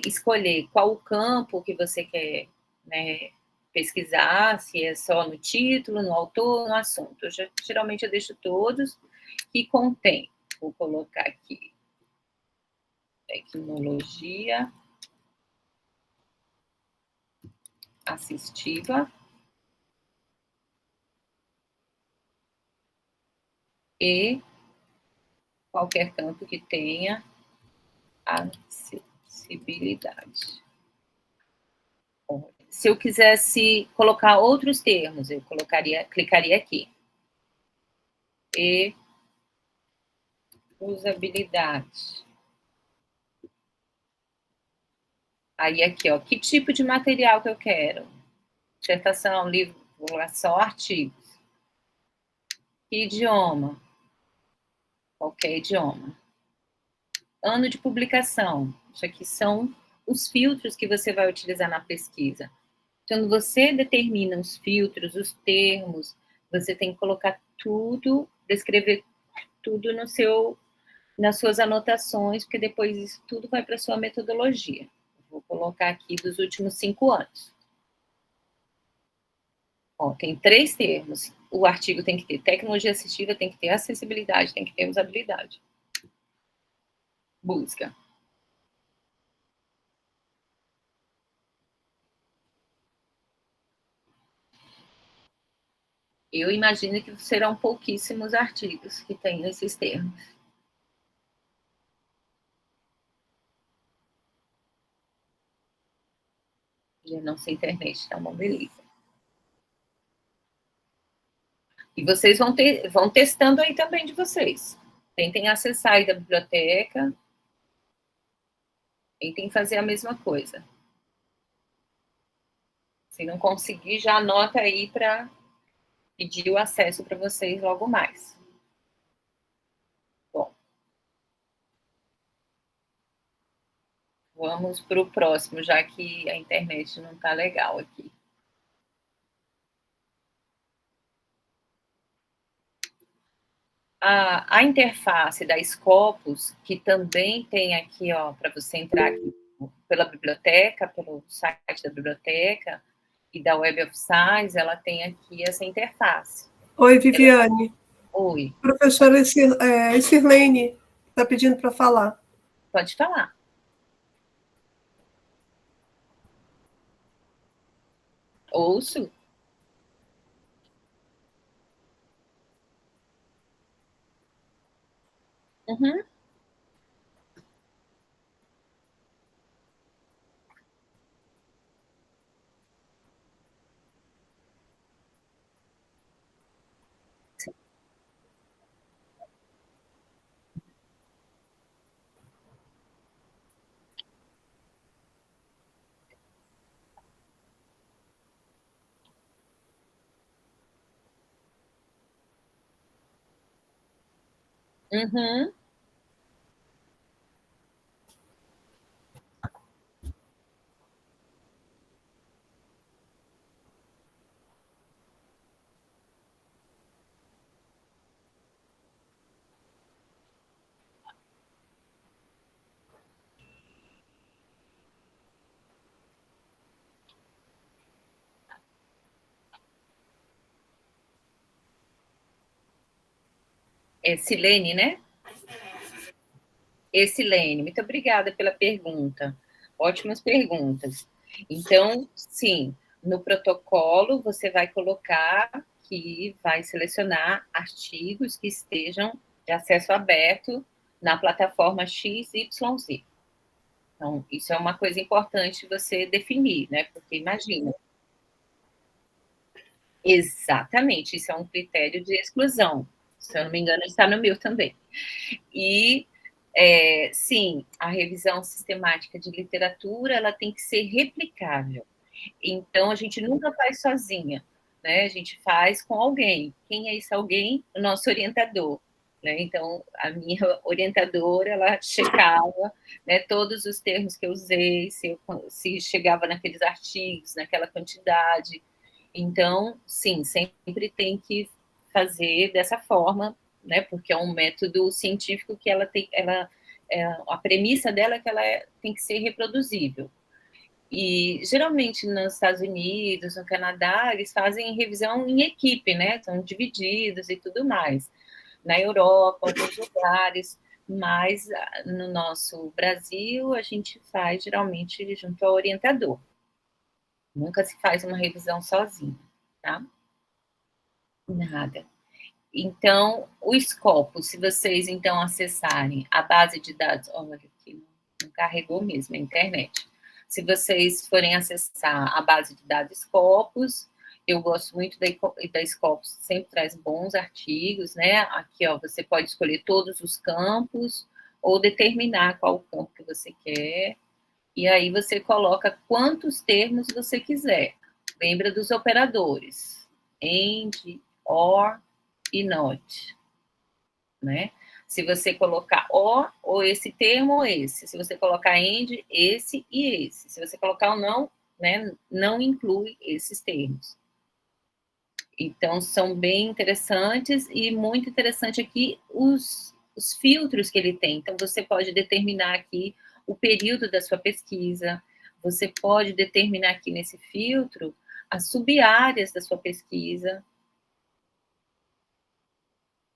escolher qual o campo que você quer, né, pesquisar, se é só no título, no autor, no assunto. Geralmente eu deixo todos que contém. Vou colocar aqui tecnologia assistiva e qualquer campo que tenha acessibilidade. Se eu quisesse colocar outros termos, eu clicaria aqui. E usabilidade. Aí aqui, ó, que tipo de material que eu quero? Dissertação, livro, só artigos. Que idioma? Qualquer idioma. Ano de publicação. Isso aqui são os filtros que você vai utilizar na pesquisa. Quando você determina os filtros, os termos, você tem que colocar tudo, descrever tudo nas suas anotações, porque depois isso tudo vai para a sua metodologia. Vou colocar aqui dos últimos 5 anos. Ó, tem 3 termos. O artigo tem que ter tecnologia assistiva, tem que ter acessibilidade, tem que ter usabilidade. Busca. Eu imagino que serão pouquíssimos artigos que tenham esses termos. E a nossa internet tá uma beleza. E vocês vão testando aí também de vocês. Tentem acessar aí da biblioteca. Tentem fazer a mesma coisa. Se não conseguir, já anota aí para pedir o acesso para vocês logo mais. Bom. Vamos para o próximo, já que a internet não está legal aqui. A interface da Scopus, que também tem aqui, ó, para você entrar aqui pela biblioteca, pelo site da biblioteca e da Web of Science, ela tem aqui essa interface. Oi, Viviane. Oi. Professora Sirlene está pedindo para falar. Pode falar. Ouço. Uhum. Uhum. Silene, né? Silene, muito obrigada pela pergunta. Ótimas perguntas. Então, sim, no protocolo você vai colocar que vai selecionar artigos que estejam de acesso aberto na plataforma XYZ. Então, isso é uma coisa importante você definir, né? Porque imagina. Exatamente, isso é um critério de exclusão. Se eu não me engano, está no meu também. E sim, a revisão sistemática de literatura ela tem que ser replicável. Então, a gente nunca faz sozinha, né? A gente faz com alguém. Quem é esse alguém? O nosso orientador. Né? Então, a minha orientadora, ela checava, né, todos os termos que eu usei, se chegava naqueles artigos, naquela quantidade. Então, sim, sempre tem que fazer dessa forma, né, porque é um método científico que a premissa dela é que tem que ser reproduzível. E, geralmente, nos Estados Unidos, no Canadá, eles fazem revisão em equipe, né, são divididos e tudo mais. Na Europa, outros lugares, mas no nosso Brasil, a gente faz, geralmente, junto ao orientador. Nunca se faz uma revisão sozinho, tá? Nada. Então, o Scopus, se vocês, então, acessarem a base de dados... Olha aqui, não carregou mesmo a internet. Se vocês forem acessar a base de dados Scopus, eu gosto muito da Scopus, sempre traz bons artigos, né? Aqui, ó, você pode escolher todos os campos ou determinar qual campo que você quer. E aí você coloca quantos termos você quiser. Lembra dos operadores. AND, OR e NOT, né? Se você colocar OR, ou esse termo ou esse. Se você colocar AND, esse e esse. Se você colocar o não, né, não inclui esses termos. Então, são bem interessantes e muito interessante aqui os filtros que ele tem. Então, você pode determinar aqui o período da sua pesquisa, você pode determinar aqui nesse filtro as sub-áreas da sua pesquisa.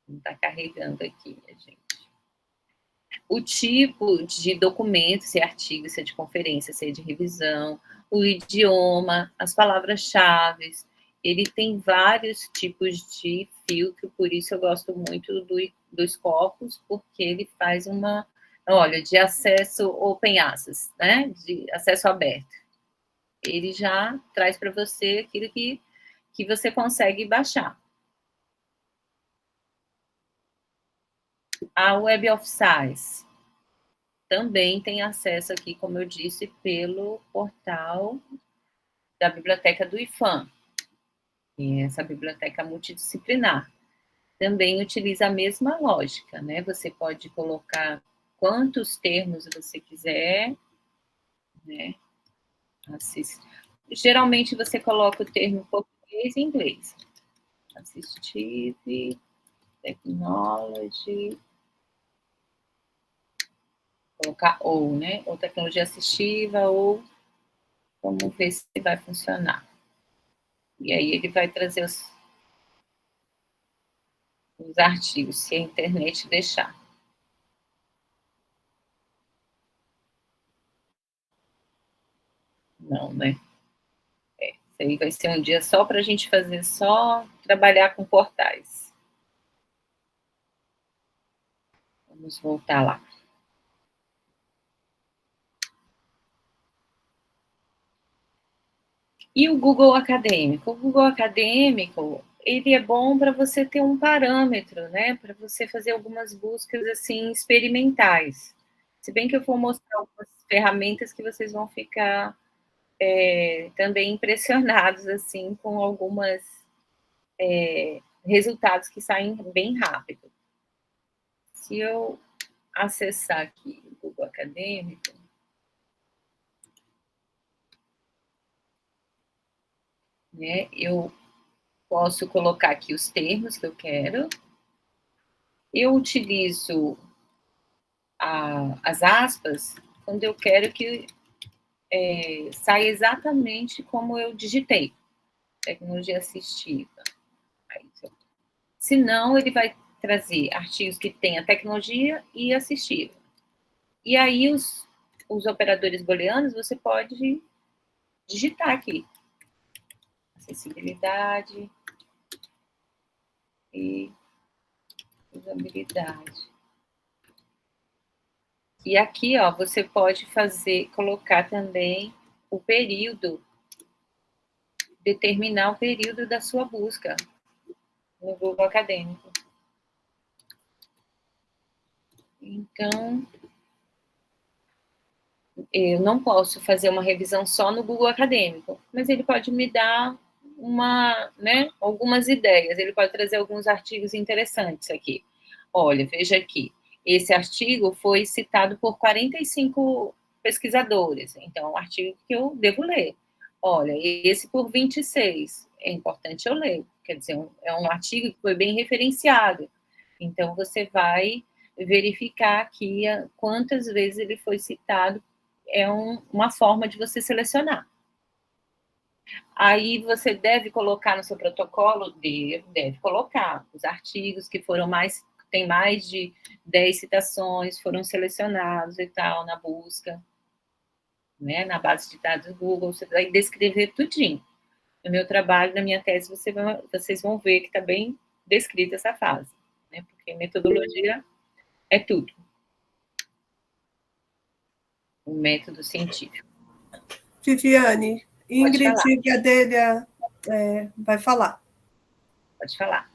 Não está carregando aqui, gente. O tipo de documento, se é artigo, se é de conferência, se é de revisão, o idioma, as palavras-chave. Ele tem vários tipos de filtro, por isso eu gosto muito do Scopus, porque ele faz de acesso open access, né? De acesso aberto. Ele já traz para você aquilo que você consegue baixar. A Web of Science também tem acesso aqui, como eu disse, pelo portal da biblioteca do IFAM, que é essa biblioteca multidisciplinar. Também utiliza a mesma lógica, né? Você pode colocar quantos termos você quiser, né? Geralmente você coloca o termo português e inglês. Assistive, technology, colocar ou, né? Ou tecnologia assistiva, ou vamos ver se vai funcionar. E aí ele vai trazer os artigos, se a internet deixar. Não, né? Isso aí vai ser um dia só para a gente fazer, só trabalhar com portais. Vamos voltar lá. E o Google Acadêmico? O Google Acadêmico, ele é bom para você ter um parâmetro, né? Para você fazer algumas buscas, assim, experimentais. Se bem que eu vou mostrar algumas ferramentas que vocês vão ficar também impressionados, assim, com algumas resultados que saem bem rápido. Se eu acessar aqui o Google Acadêmico, né, eu posso colocar aqui os termos que eu quero. Eu utilizo as aspas quando eu quero que saia exatamente como eu digitei. Tecnologia assistiva. Se não, ele vai trazer artigos que tenha tecnologia e assistiva. E aí, os operadores booleanos, você pode digitar aqui. Acessibilidade e usabilidade. E aqui, ó, você pode colocar também o período, determinar o período da sua busca no Google Acadêmico. Então, eu não posso fazer uma revisão só no Google Acadêmico, mas ele pode me dar algumas ideias, ele pode trazer alguns artigos interessantes aqui. Olha, veja aqui, esse artigo foi citado por 45 pesquisadores, então é um artigo que eu devo ler. Olha, esse por 26, é importante eu ler, quer dizer, é um artigo que foi bem referenciado, então você vai verificar aqui quantas vezes ele foi citado, é uma forma de você selecionar. Aí você deve colocar no seu protocolo, deve colocar os artigos que tem mais de 10 citações, foram selecionados e tal, na busca, né, na base de dados do Google, você vai descrever tudinho. No meu trabalho, na minha tese, vocês vão ver que está bem descrita essa fase, né, porque metodologia é tudo. O método científico. Viviane, Ingrid Gadelha vai falar. Pode falar.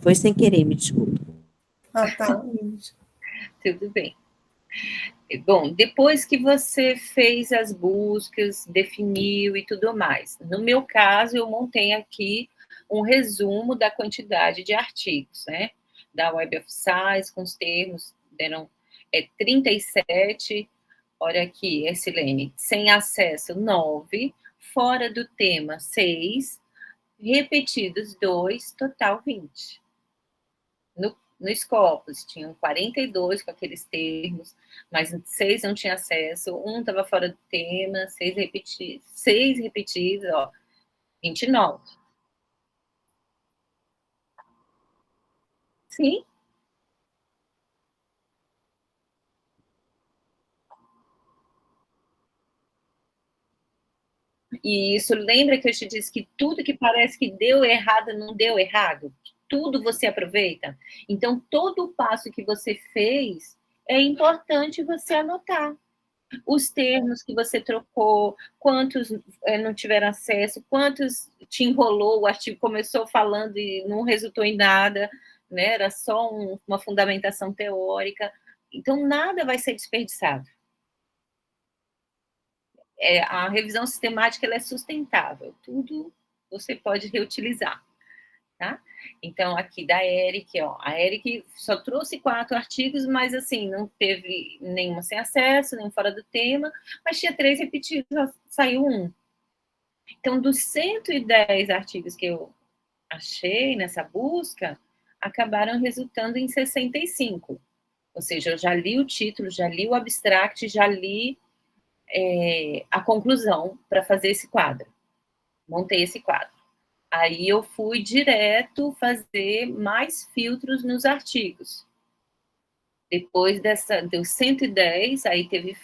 Foi sem querer, me desculpa. Ah, tá. Tudo bem. Bom, depois que você fez as buscas, definiu e tudo mais, no meu caso, eu montei aqui um resumo da quantidade de artigos, né? Da Web of Science, com os termos, deram 37, olha aqui, Silene, sem acesso, 9, fora do tema, 6, repetidos, 2, total 20. No Scopus, tinham 42 com aqueles termos, mas 6 não tinha acesso, 1 estava fora do tema, 6 repetidos, ó, 29. Sim. E isso, lembra que eu te disse que tudo que parece que deu errado, não deu errado? Tudo você aproveita? Então, todo o passo que você fez, é importante você anotar. Os termos que você trocou, quantos não tiveram acesso, quantos te enrolou, o artigo começou falando e não resultou em nada, né? Era só uma fundamentação teórica. Então, nada vai ser desperdiçado. A revisão sistemática ela é sustentável, tudo você pode reutilizar, tá? Então, aqui da Eric, ó, a Eric só trouxe 4 artigos, mas assim, não teve nenhuma sem acesso, nem fora do tema, mas tinha 3 repetidos, saiu 1. Então, dos 110 artigos que eu achei nessa busca, acabaram resultando em 65. Ou seja, eu já li o título, já li o abstract, já li a conclusão para fazer esse quadro. Montei esse quadro. Aí eu fui direto fazer mais filtros nos artigos. Depois dos 110, aí teve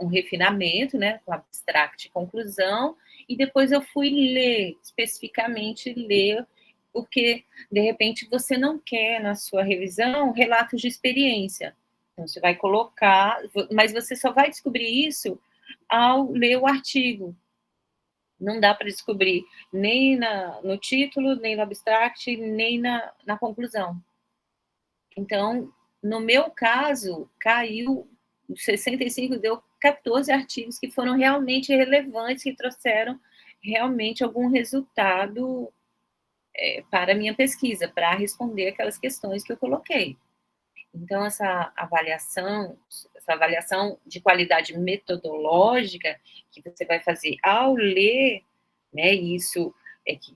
um refinamento, né, com abstract e conclusão, e depois eu fui ler, especificamente ler, porque, de repente, você não quer, na sua revisão, relatos de experiência. Então, você vai colocar, mas você só vai descobrir isso ao ler o artigo. Não dá para descobrir nem no título, nem no abstract, nem na conclusão. Então, no meu caso, caiu, 65 deu 14 artigos que foram realmente relevantes, que trouxeram realmente algum resultado para a minha pesquisa, para responder aquelas questões que eu coloquei. Então, essa avaliação de qualidade metodológica que você vai fazer ao ler, né, isso é que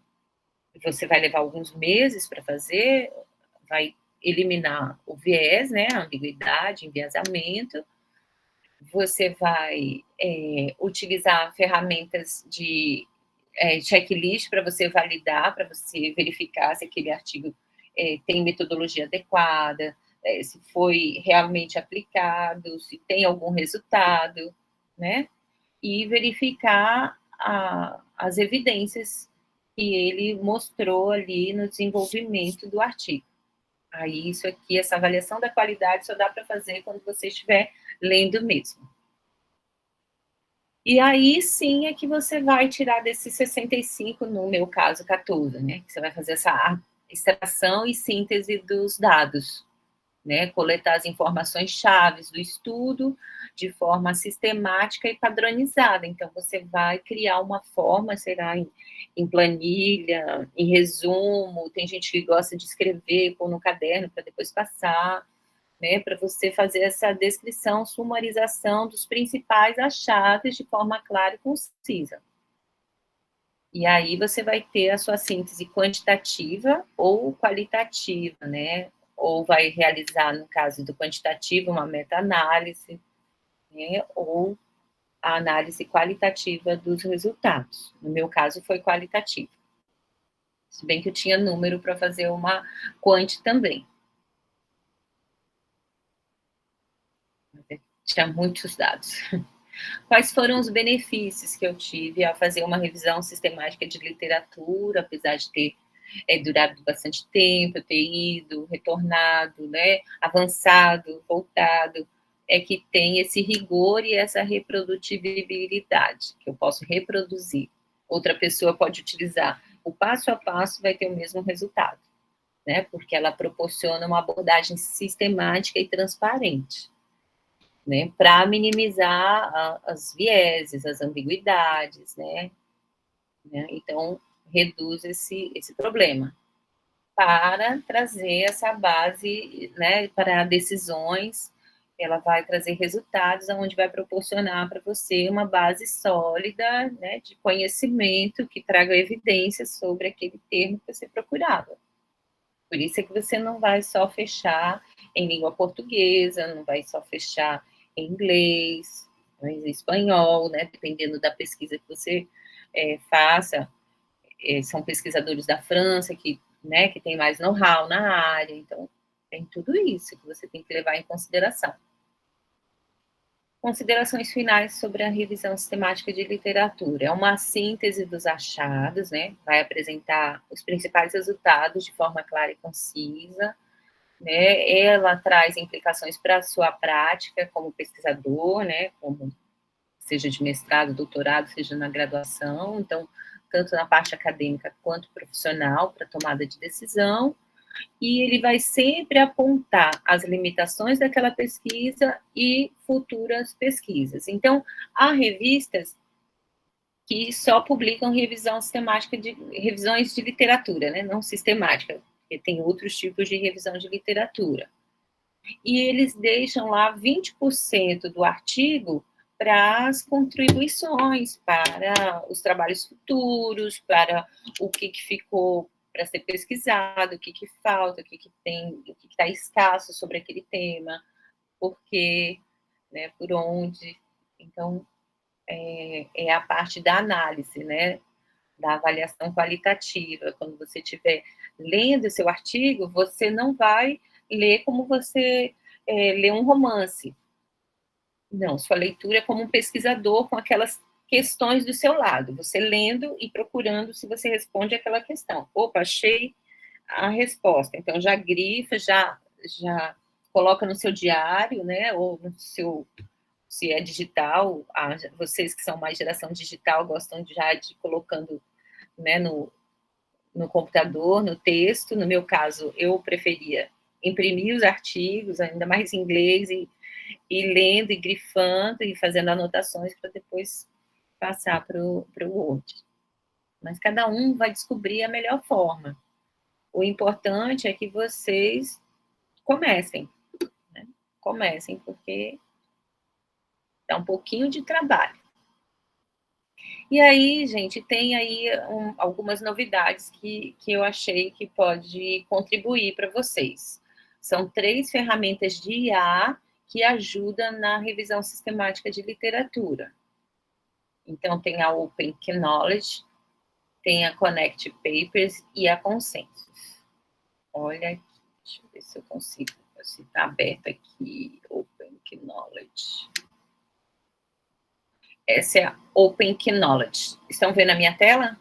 você vai levar alguns meses para fazer, vai eliminar o viés, né, a ambiguidade, enviesamento, você vai utilizar ferramentas de checklist para você validar, para você verificar se aquele artigo tem metodologia adequada, se foi realmente aplicado, se tem algum resultado, né? E verificar as evidências que ele mostrou ali no desenvolvimento do artigo. Aí, isso aqui, essa avaliação da qualidade só dá para fazer quando você estiver lendo mesmo. E aí, sim, é que você vai tirar desses 65, no meu caso, 14, né? Que você vai fazer essa extração e síntese dos dados. né? Coletar as informações chaves do estudo de forma sistemática e padronizada. Então, você vai criar uma forma, será em planilha, em resumo, tem gente que gosta de escrever, pôr no caderno para depois passar, né? Para você fazer essa descrição, sumarização dos principais achados de forma clara e concisa. E aí você vai ter a sua síntese quantitativa ou qualitativa, né? Ou vai realizar, no caso do quantitativo, uma meta-análise, né? Ou a análise qualitativa dos resultados. No meu caso, foi qualitativa. Se bem que eu tinha número para fazer uma quant também. Tinha muitos dados. Quais foram os benefícios que eu tive ao fazer uma revisão sistemática de literatura, apesar de ter durado bastante tempo, eu ter ido, retornado, né, avançado, voltado, é que tem esse rigor e essa reprodutibilidade, que eu posso reproduzir. Outra pessoa pode utilizar o passo a passo, vai ter o mesmo resultado, né, porque ela proporciona uma abordagem sistemática e transparente, né, para minimizar as vieses, as ambiguidades, né, então reduz esse problema, para trazer essa base, né, para decisões, ela vai trazer resultados onde vai proporcionar para você uma base sólida, né, de conhecimento que traga evidências sobre aquele termo que você procurava. Por isso é que você não vai só fechar em língua portuguesa, não vai só fechar em inglês, em espanhol, né, dependendo da pesquisa que você faça. São pesquisadores da França que tem mais know-how na área, então tem tudo isso que você tem que levar em consideração. Considerações finais sobre a revisão sistemática de literatura. É uma síntese dos achados, né? Vai apresentar os principais resultados de forma clara e concisa, né? Ela traz implicações para a sua prática como pesquisador, né? Como seja de mestrado, doutorado, seja na graduação, então, tanto na parte acadêmica quanto profissional, para tomada de decisão, e ele vai sempre apontar as limitações daquela pesquisa e futuras pesquisas. Então, há revistas que só publicam revisões de literatura, né, não sistemática, porque tem outros tipos de revisão de literatura. E eles deixam lá 20% do artigo para as contribuições, para os trabalhos futuros, para o que ficou para ser pesquisado, o que falta, o que está escasso sobre aquele tema, por quê, né, por onde. Então, é a parte da análise, né, da avaliação qualitativa. Quando você estiver lendo o seu artigo, você não vai ler como você lê um romance. Não, sua leitura é como um pesquisador com aquelas questões do seu lado, você lendo e procurando se você responde aquela questão. Opa, achei a resposta. Então, já grifa, já coloca no seu diário, né, ou no seu, se é digital, vocês que são mais geração digital gostam já de colocando, né, no computador, no texto. No meu caso, eu preferia imprimir os artigos, ainda mais em inglês, e lendo, e grifando, e fazendo anotações para depois passar para o Word. Mas cada um vai descobrir a melhor forma. O importante é que vocês comecem, né? Comecem, porque dá um pouquinho de trabalho. E aí, gente, tem aí algumas novidades que eu achei que pode contribuir para vocês. São 3 ferramentas de IA que ajudam na revisão sistemática de literatura. Então, tem a Open Knowledge, tem a Connect Papers e a Consensus. Olha aqui, deixa eu ver se eu consigo, se está aberto aqui, Open Knowledge. Essa é a Open Knowledge. Estão vendo a minha tela?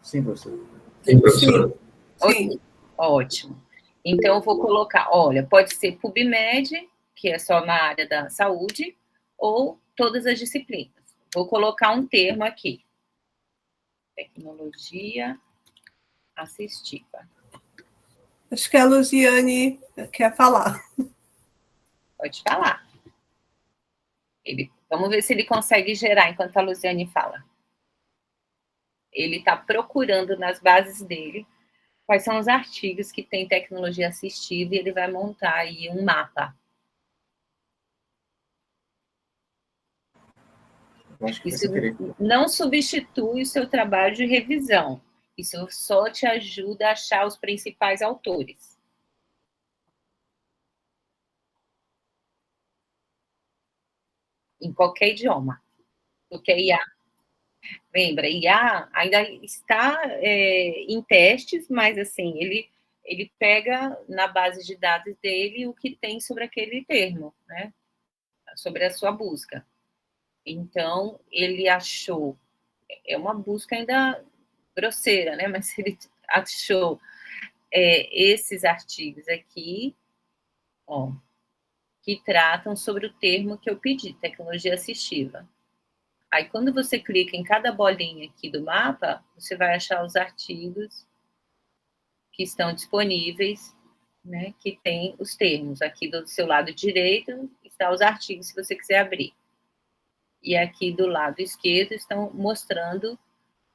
Sim, professor. Sim, professor. Sim. Ótimo. Então, eu vou colocar, olha, pode ser PubMed, que é só na área da saúde, ou todas as disciplinas. Vou colocar um termo aqui. Tecnologia assistiva. Acho que a Luziane quer falar. Pode falar. Vamos ver se ele consegue gerar enquanto a Luziane fala. Ele está procurando nas bases dele quais são os artigos que têm tecnologia assistiva e ele vai montar aí um mapa. Isso não substitui o seu trabalho de revisão. Isso só te ajuda a achar os principais autores. Em qualquer idioma. Porque a IA, lembra, IA ainda está em testes, mas assim, ele pega na base de dados dele o que tem sobre aquele termo, né? Sobre a sua busca. Então, ele achou, é uma busca ainda grosseira, né? Mas ele achou esses artigos aqui, ó, que tratam sobre o termo que eu pedi, tecnologia assistiva. Aí, quando você clica em cada bolinha aqui do mapa, você vai achar os artigos que estão disponíveis, né, que tem os termos. Aqui do seu lado direito estão os artigos, se você quiser abrir. E aqui do lado esquerdo estão mostrando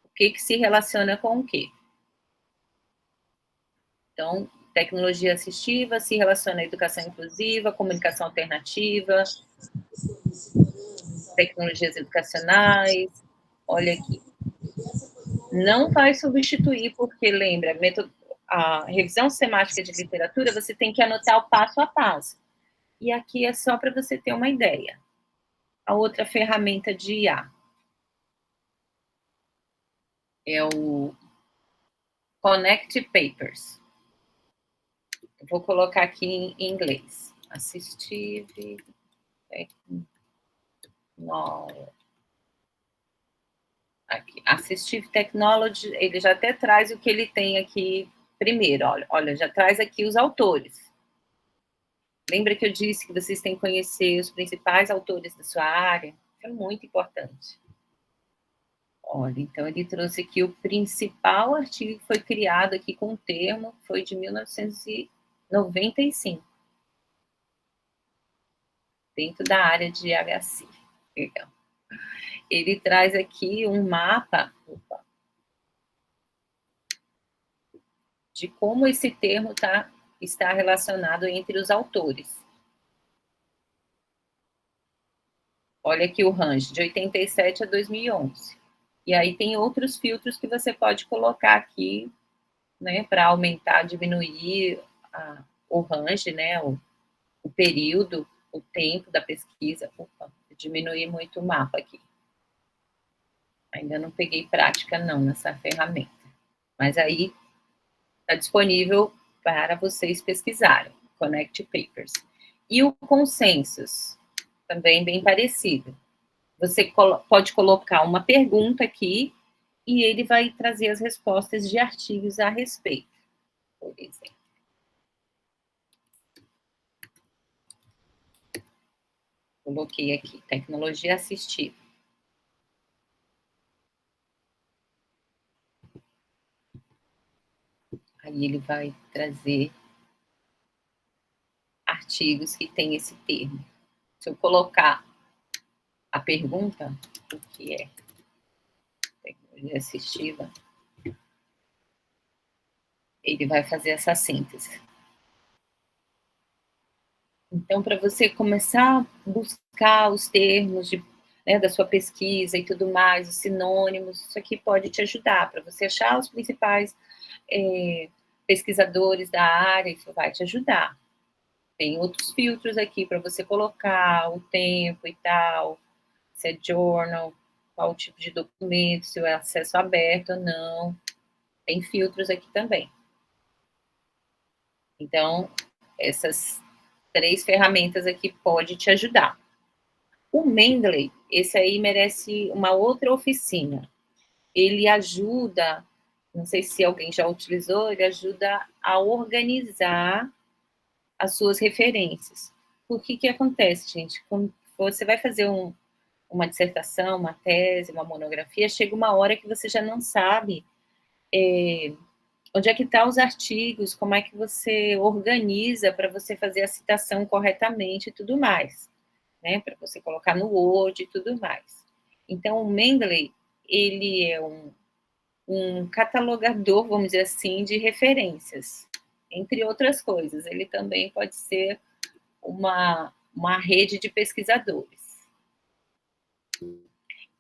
o que se relaciona com o quê. Então, tecnologia assistiva se relaciona à educação inclusiva, comunicação alternativa, tecnologias educacionais. Olha aqui. Não vai substituir, porque lembra, a revisão sistemática de literatura, você tem que anotar o passo a passo. E aqui é só para você ter uma ideia. A outra ferramenta de IA é o Connect Papers. Eu vou colocar aqui em inglês. Assistive aqui. Assistive Technology, ele já até traz o que ele tem aqui primeiro. Olha, já traz aqui os autores. Lembra que eu disse que vocês têm que conhecer os principais autores da sua área? É muito importante. Olha, então ele trouxe aqui o principal artigo que foi criado aqui com o termo, foi de 1995. Dentro da área de HC. Legal. Ele traz aqui um mapa de como esse termo está relacionado entre os autores. Olha aqui o range, de 87 a 2011. E aí tem outros filtros que você pode colocar aqui, né, para aumentar, diminuir o range, né, o período, o tempo da pesquisa. Opa, diminuir muito o mapa aqui. Ainda não peguei prática, não, nessa ferramenta. Mas aí está disponível para vocês pesquisarem, Connect Papers. E o Consensus, também bem parecido. Você pode colocar uma pergunta aqui e ele vai trazer as respostas de artigos a respeito, por exemplo. Coloquei aqui, tecnologia assistiva. Aí ele vai trazer artigos que tem esse termo. Se eu colocar a pergunta, o que é tecnologia assistiva, ele vai fazer essa síntese. Então, para você começar a buscar os termos da sua pesquisa e tudo mais, os sinônimos, isso aqui pode te ajudar, para você achar os principais pesquisadores da área, isso vai te ajudar. Tem outros filtros aqui para você colocar o tempo e tal, se é journal, qual tipo de documento, se é acesso aberto ou não. Tem filtros aqui também. Então, essas 3 ferramentas aqui podem te ajudar. O Mendeley, esse aí merece uma outra oficina. Ele ajuda, não sei se alguém já utilizou, ele ajuda a organizar as suas referências. Por que acontece, gente? Quando você vai fazer uma dissertação, uma tese, uma monografia, chega uma hora que você já não sabe onde é que estão os artigos, como é que você organiza para você fazer a citação corretamente e tudo mais, né? Para você colocar no Word e tudo mais. Então, o Mendeley, ele é um catalogador, vamos dizer assim, de referências, entre outras coisas. Ele também pode ser uma rede de pesquisadores.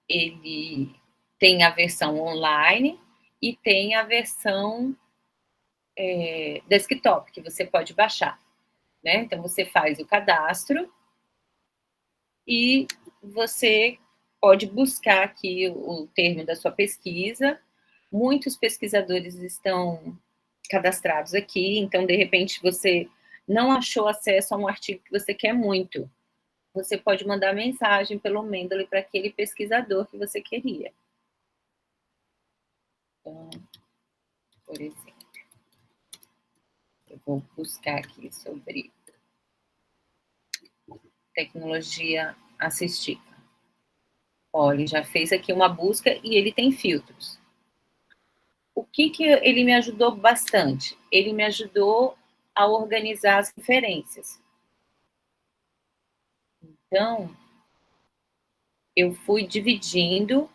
Ele tem a versão online e tem a versão desktop, que você pode baixar, né? Então, você faz o cadastro e você pode buscar aqui o termo da sua pesquisa. Muitos pesquisadores estão cadastrados aqui, então, de repente, você não achou acesso a um artigo que você quer muito. Você pode mandar mensagem pelo Mendeley para aquele pesquisador que você queria. Então, por exemplo, eu vou buscar aqui sobre tecnologia assistiva. Olha, ele já fez aqui uma busca e ele tem filtros. O que ele me ajudou bastante? Ele me ajudou a organizar as referências. Então, eu fui dividindo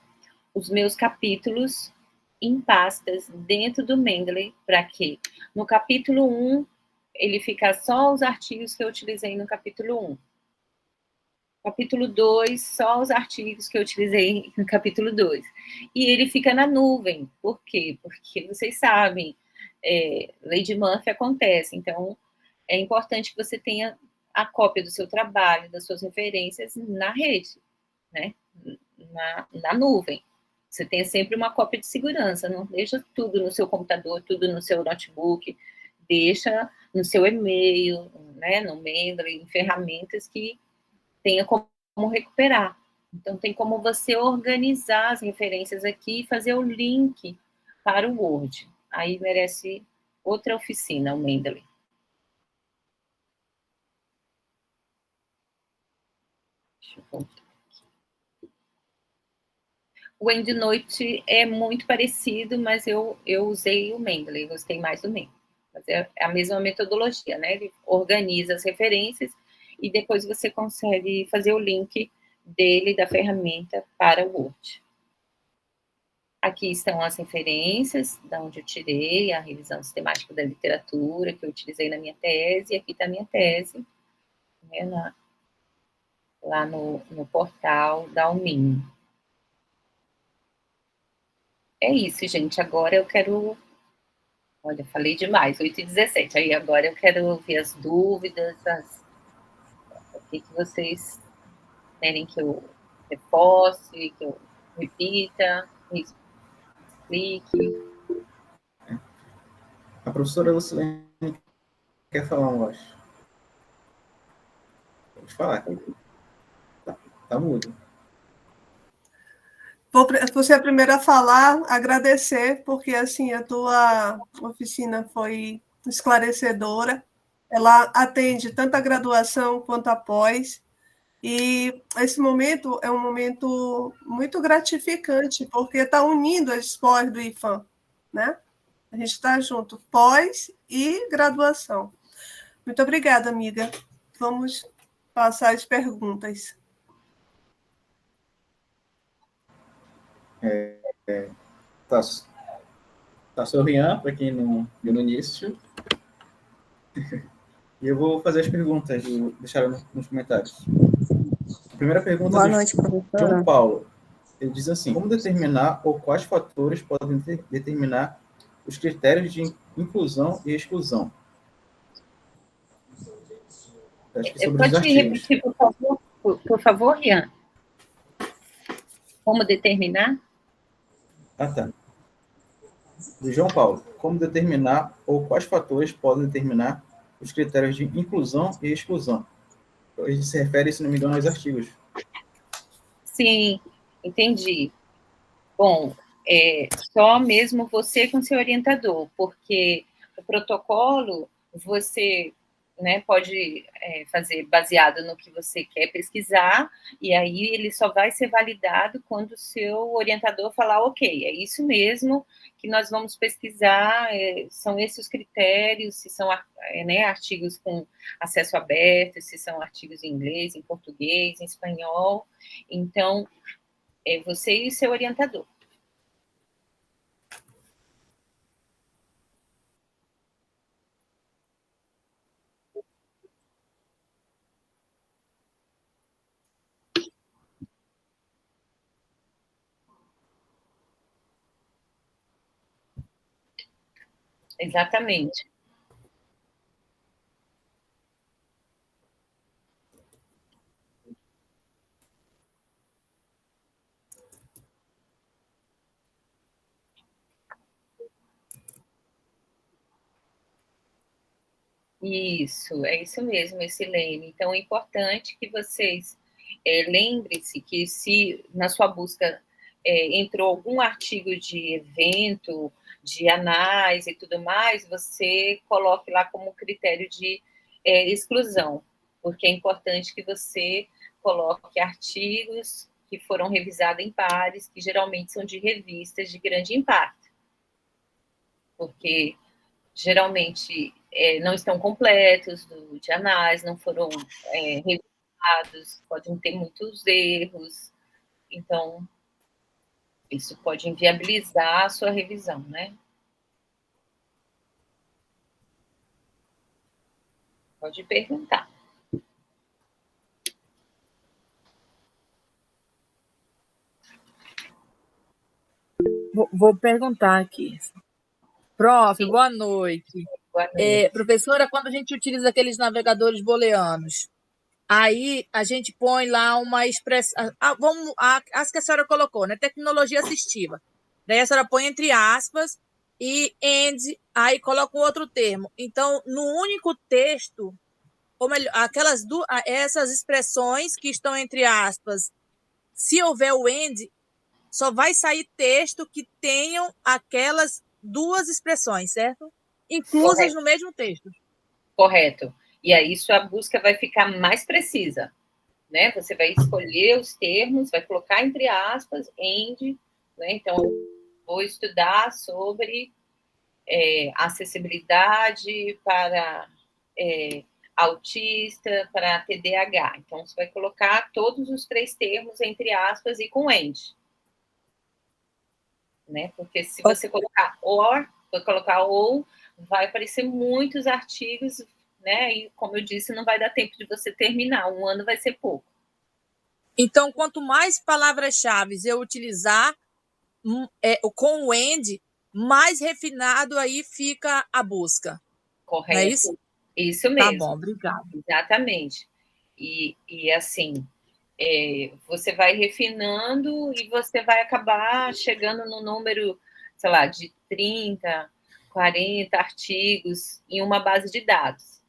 os meus capítulos em pastas dentro do Mendeley, para que no capítulo 1 ele ficar só os artigos que eu utilizei no capítulo 1. Capítulo 2, só os artigos que eu utilizei no capítulo 2. E ele fica na nuvem. Por quê? Porque vocês sabem, lei de Murphy acontece. Então, é importante que você tenha a cópia do seu trabalho, das suas referências na rede, né? Na nuvem. Você tenha sempre uma cópia de segurança. Não deixa tudo no seu computador, tudo no seu notebook. Deixa no seu e-mail, né? No Mendeley, em ferramentas que tenha como recuperar. Então, tem como você organizar as referências aqui e fazer o link para o Word. Aí merece outra oficina, o Mendeley. Deixa eu voltar aqui. O EndNote é muito parecido, mas eu usei o Mendeley, gostei mais do Mendeley. Mas é a mesma metodologia, né? Ele organiza as referências e depois você consegue fazer o link dele, da ferramenta, para o Word. Aqui estão as referências, da onde eu tirei a revisão sistemática da literatura, que eu utilizei na minha tese, e aqui está a minha tese, né, lá no portal da Almin. É isso, gente. Agora eu quero... Olha, falei demais, 8h17. Aí agora eu quero ouvir as dúvidas, o que vocês querem que eu reforce, que eu repita, explique. A professora Lucilene quer falar, eu acho. Pode falar. Tá mudo. Vou ser a primeira a falar, agradecer, porque assim a tua oficina foi esclarecedora. Ela atende tanto a graduação quanto a pós. E esse momento é um momento muito gratificante, porque está unindo as pós do IFAM, né? A gente está junto, pós e graduação. Muito obrigada, amiga. Vamos passar as perguntas. Tá sorrindo, para quem não viu no início. E eu vou fazer as perguntas, deixaram nos comentários. A primeira pergunta Boa noite, professora. João Paulo. Ele diz assim: como determinar ou quais fatores podem determinar os critérios de inclusão e exclusão? Acho que sobre os Pode artigos. repetir, por favor, Rian? Como determinar? Ah, tá. Do João Paulo. Como determinar ou quais fatores podem determinar os critérios de inclusão e exclusão? Ele se refere, se não me engano, aos artigos. Sim, entendi. Bom, só mesmo você com seu orientador, porque o protocolo, você né, pode fazer baseado no que você quer pesquisar, e aí ele só vai ser validado quando o seu orientador falar, ok, é isso mesmo que nós vamos pesquisar, são esses os critérios, se são né, artigos com acesso aberto, se são artigos em inglês, em português, em espanhol. Então, é você e seu orientador. Exatamente. Isso, é isso mesmo, esse leme. Então, é importante que vocês lembrem-se que se na sua busca entrou algum artigo de evento, de análise e tudo mais, você coloque lá como critério de exclusão, porque é importante que você coloque artigos que foram revisados em pares, que geralmente são de revistas de grande impacto, porque geralmente não estão completos de análise, não foram revisados, podem ter muitos erros, então isso pode inviabilizar a sua revisão, né? Pode perguntar. Vou perguntar aqui. Prof, Sim. boa noite. Boa noite. Professora, quando a gente utiliza aqueles navegadores booleanos, aí a gente põe lá uma expressão, as que a senhora colocou, né? Tecnologia assistiva. Daí a senhora põe entre aspas e and, aí coloca um outro termo. Então, no único texto, ou melhor, essas expressões que estão entre aspas, se houver o and, só vai sair texto que tenham aquelas duas expressões, certo? Inclusas Correto. no mesmo texto. Correto. E aí sua busca vai ficar mais precisa, né? Você vai escolher os termos, vai colocar entre aspas, and, né? Então, vou estudar sobre acessibilidade para autista, para TDAH. Então, você vai colocar todos os 3 termos entre aspas e com and. Né? Porque se você colocar or, vai colocar ou, vai aparecer muitos artigos, né? E, como eu disse, não vai dar tempo de você terminar. Um ano vai ser pouco. Então, quanto mais palavras-chave eu utilizar com o and, mais refinado aí fica a busca. Correto. Não é isso? Isso mesmo. Tá bom, obrigada. Exatamente. E assim, você vai refinando e você vai acabar chegando no número, sei lá, de 30, 40 artigos em uma base de dados.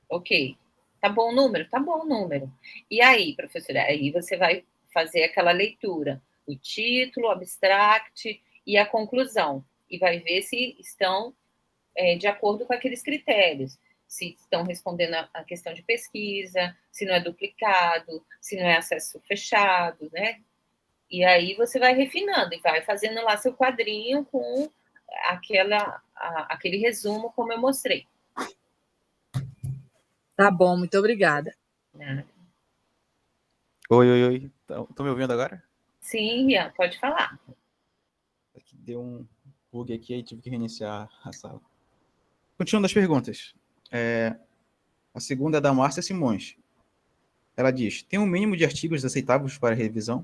Ok. Tá bom o número? Tá bom o número. E aí, professora, aí você vai fazer aquela leitura, o título, o abstract e a conclusão, e vai ver se estão de acordo com aqueles critérios, se estão respondendo a questão de pesquisa, se não é duplicado, se não é acesso fechado, né? E aí você vai refinando e vai fazendo lá seu quadrinho com aquele resumo como eu mostrei. Tá bom, muito obrigada. Oi. Estão me ouvindo agora? Sim, Ian, pode falar. Deu um bug aqui e tive que reiniciar a sala. Continuando as perguntas. A segunda é da Márcia Simões. Ela diz, tem um mínimo de artigos aceitáveis para revisão?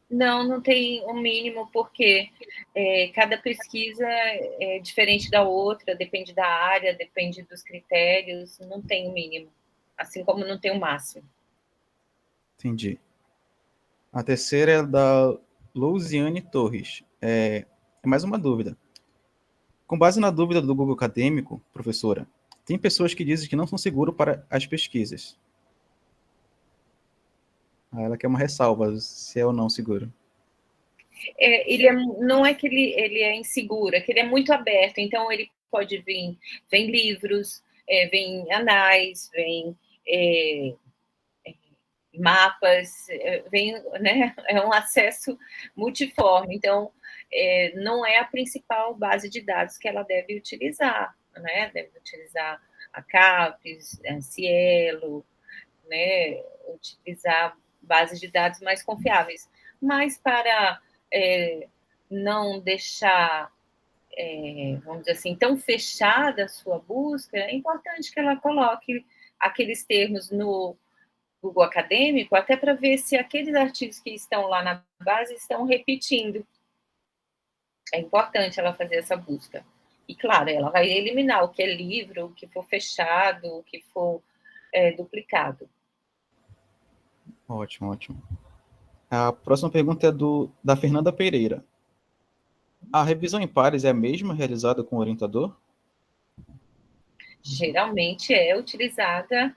Não tem um mínimo, porque cada pesquisa é diferente da outra, depende da área, depende dos critérios, não tem um mínimo, assim como não tem um máximo. Entendi. A terceira é da Lousiane Torres. É mais uma dúvida. Com base na dúvida do Google Acadêmico, professora, tem pessoas que dizem que não são seguros para as pesquisas. Ela quer uma ressalva, se é ou não seguro. Não é que ele é inseguro, é que ele é muito aberto, então ele pode vem livros, vem anais, vem mapas, vem, né, é um acesso multiforme. Então, não é a principal base de dados que ela deve utilizar, né? Deve utilizar a CAPES, a Cielo, né? Utilizar bases de dados mais confiáveis. Mas para não deixar, vamos dizer assim, tão fechada a sua busca, é importante que ela coloque aqueles termos no Google Acadêmico, até para ver se aqueles artigos que estão lá na base estão repetindo. É importante ela fazer essa busca. E, claro, ela vai eliminar o que é livro, o que for fechado, o que for duplicado. Ótimo, ótimo. A próxima pergunta é da Fernanda Pereira. A revisão em pares é a mesma realizada com o orientador? Geralmente é utilizada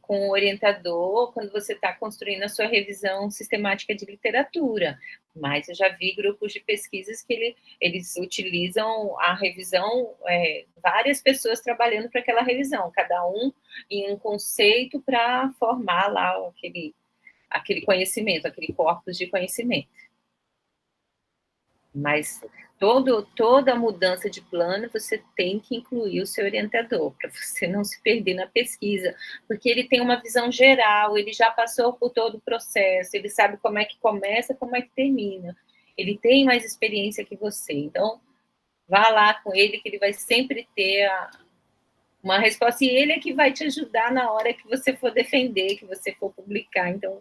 com o orientador quando você está construindo a sua revisão sistemática de literatura, mas eu já vi grupos de pesquisas que eles utilizam a revisão, várias pessoas trabalhando para aquela revisão, cada um em um conceito para formar lá aquele conhecimento, aquele corpus de conhecimento. Mas toda mudança de plano, você tem que incluir o seu orientador, para você não se perder na pesquisa, porque ele tem uma visão geral, ele já passou por todo o processo, ele sabe como é que começa, como é que termina. Ele tem mais experiência que você. Então, vá lá com ele, que ele vai sempre ter uma resposta, e ele é que vai te ajudar na hora que você for defender, que você for publicar. Então,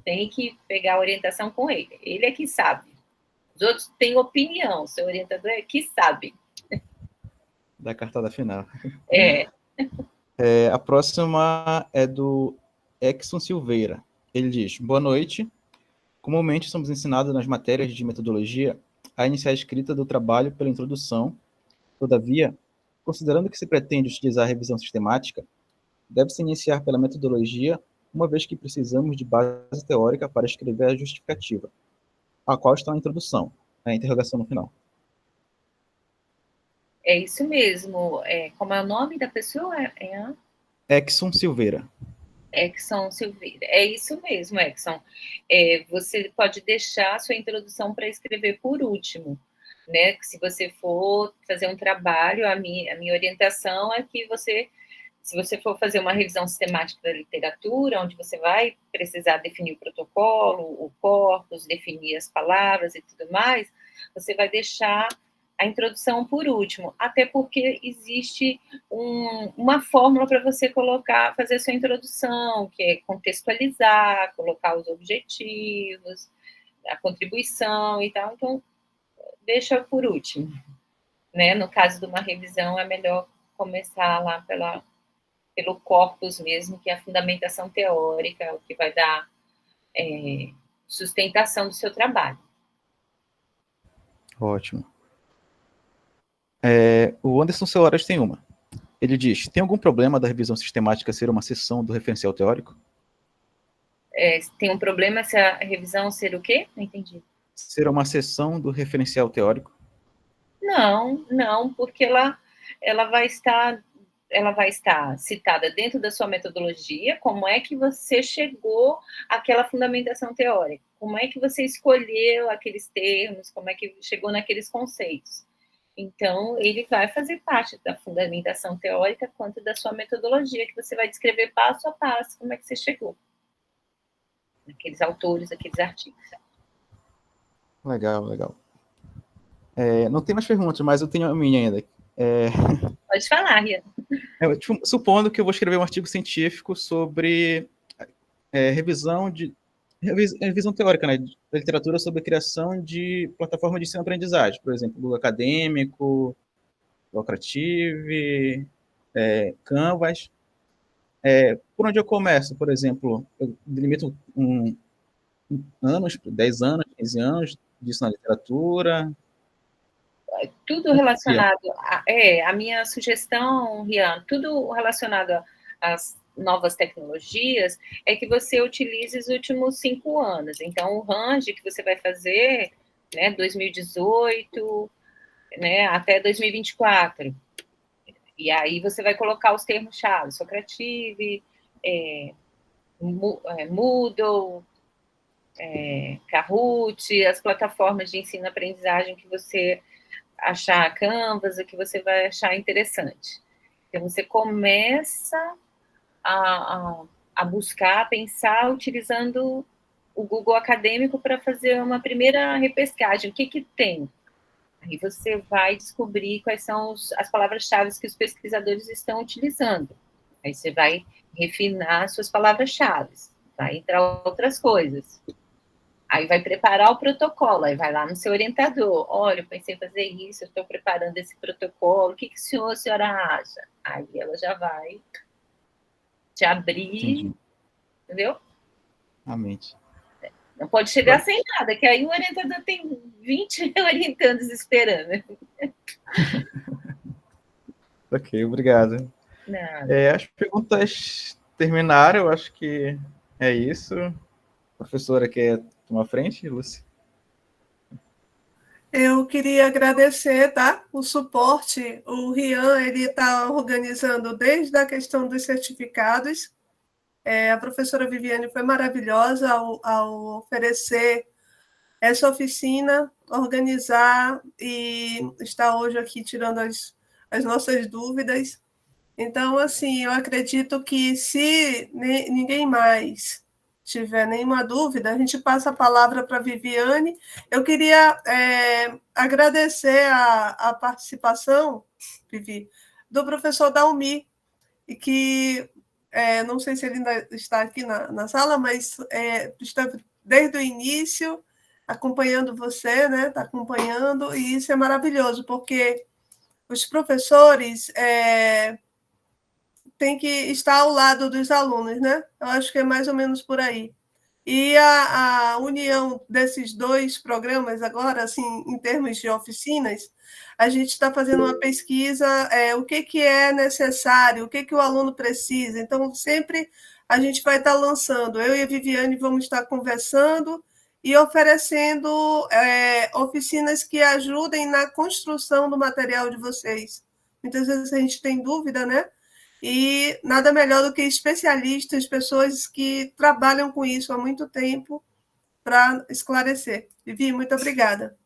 tem que pegar a orientação com ele. Ele é que sabe. Os outros têm opinião, seu orientador é que sabe. Da cartada final. A próxima é do Exxon Silveira. Ele diz: boa noite. Comumente somos ensinados nas matérias de metodologia a iniciar a escrita do trabalho pela introdução. Todavia, considerando que se pretende utilizar a revisão sistemática, deve-se iniciar pela metodologia, uma vez que precisamos de base teórica para escrever a justificativa, a qual está na introdução, a interrogação no final. É isso mesmo. Como é o nome da pessoa? Exxon Silveira. Exxon Silveira. É isso mesmo, Exxon. Você pode deixar a sua introdução para escrever por último, né? Se você for fazer um trabalho, a minha orientação é que se você for fazer uma revisão sistemática da literatura, onde você vai precisar definir o protocolo, o corpus, definir as palavras e tudo mais, você vai deixar a introdução por último, até porque existe uma fórmula para você fazer a sua introdução, que é contextualizar, colocar os objetivos, a contribuição e tal, então deixa por último, né? No caso de uma revisão, é melhor começar lá pelo corpus mesmo, que é a fundamentação teórica, o que vai dar sustentação do seu trabalho. Ótimo. O Anderson Celares tem uma. Ele diz: tem algum problema da revisão sistemática ser uma seção do referencial teórico? Tem um problema se a revisão ser o quê? Não entendi. Ser uma seção do referencial teórico? Não, porque ela vai estar citada dentro da sua metodologia, como é que você chegou àquela fundamentação teórica, como é que você escolheu aqueles termos, como é que chegou naqueles conceitos. Então, ele vai fazer parte da fundamentação teórica quanto da sua metodologia, que você vai descrever passo a passo como é que você chegou naqueles autores, aqueles artigos. Legal. Não tem mais perguntas, mas eu tenho a minha ainda. Pode falar, Rian. Supondo que eu vou escrever um artigo científico sobre revisão teórica, né, da literatura sobre a criação de plataforma de ensino-aprendizagem, por exemplo, Google Acadêmico, Docrative, Canvas. Por onde eu começo? Por exemplo, eu delimito 10 anos, 15 anos disso na literatura. Tudo relacionado a minha sugestão, Rian, tudo relacionado às novas tecnologias, é que você utilize os últimos 5 anos. Então, o range que você vai fazer, né, 2018, né, até 2024. E aí você vai colocar os termos-chave, Socrative, Moodle, Kahoot, as plataformas de ensino-aprendizagem que você achar, Canvas, o que você vai achar interessante. Então, você começa a buscar, a pensar, utilizando o Google Acadêmico para fazer uma primeira repescagem. O que tem? Aí você vai descobrir quais são as palavras-chave que os pesquisadores estão utilizando. Aí você vai refinar suas palavras-chave, vai entrar outras coisas. Aí vai preparar o protocolo, aí vai lá no seu orientador. Olha, eu pensei em fazer isso, eu estou preparando esse protocolo, o que a senhora acha? Aí ela já vai te abrir, Entendi. entendeu? Amém. Não pode chegar sem nada, que aí o orientador tem 20 orientandos esperando. Ok, obrigado. As perguntas terminaram, eu acho que é isso. A professora quer tomar frente, Lúcia? Eu queria agradecer, tá? O suporte. O Rian, ele está organizando desde a questão dos certificados. A professora Viviane foi maravilhosa ao oferecer essa oficina, organizar e está hoje aqui tirando as nossas dúvidas. Então, assim, eu acredito que se ninguém mais tiver nenhuma dúvida, a gente passa a palavra para a Viviane. Eu queria agradecer a participação, Vivi, do professor Dalmi, e que não sei se ele ainda está aqui na sala, mas está desde o início acompanhando você, né? Está acompanhando, e isso é maravilhoso, porque os professores têm que estar ao lado dos alunos, né? Eu acho que é mais ou menos por aí. E a união desses dois programas agora, assim, em termos de oficinas, a gente está fazendo uma pesquisa, o que é necessário, o que o aluno precisa. Então, sempre a gente vai estar lançando. Eu e a Viviane vamos estar conversando e oferecendo oficinas que ajudem na construção do material de vocês. Muitas vezes a gente tem dúvida, né? E nada melhor do que especialistas, pessoas que trabalham com isso há muito tempo, para esclarecer. Vivi, muito obrigada.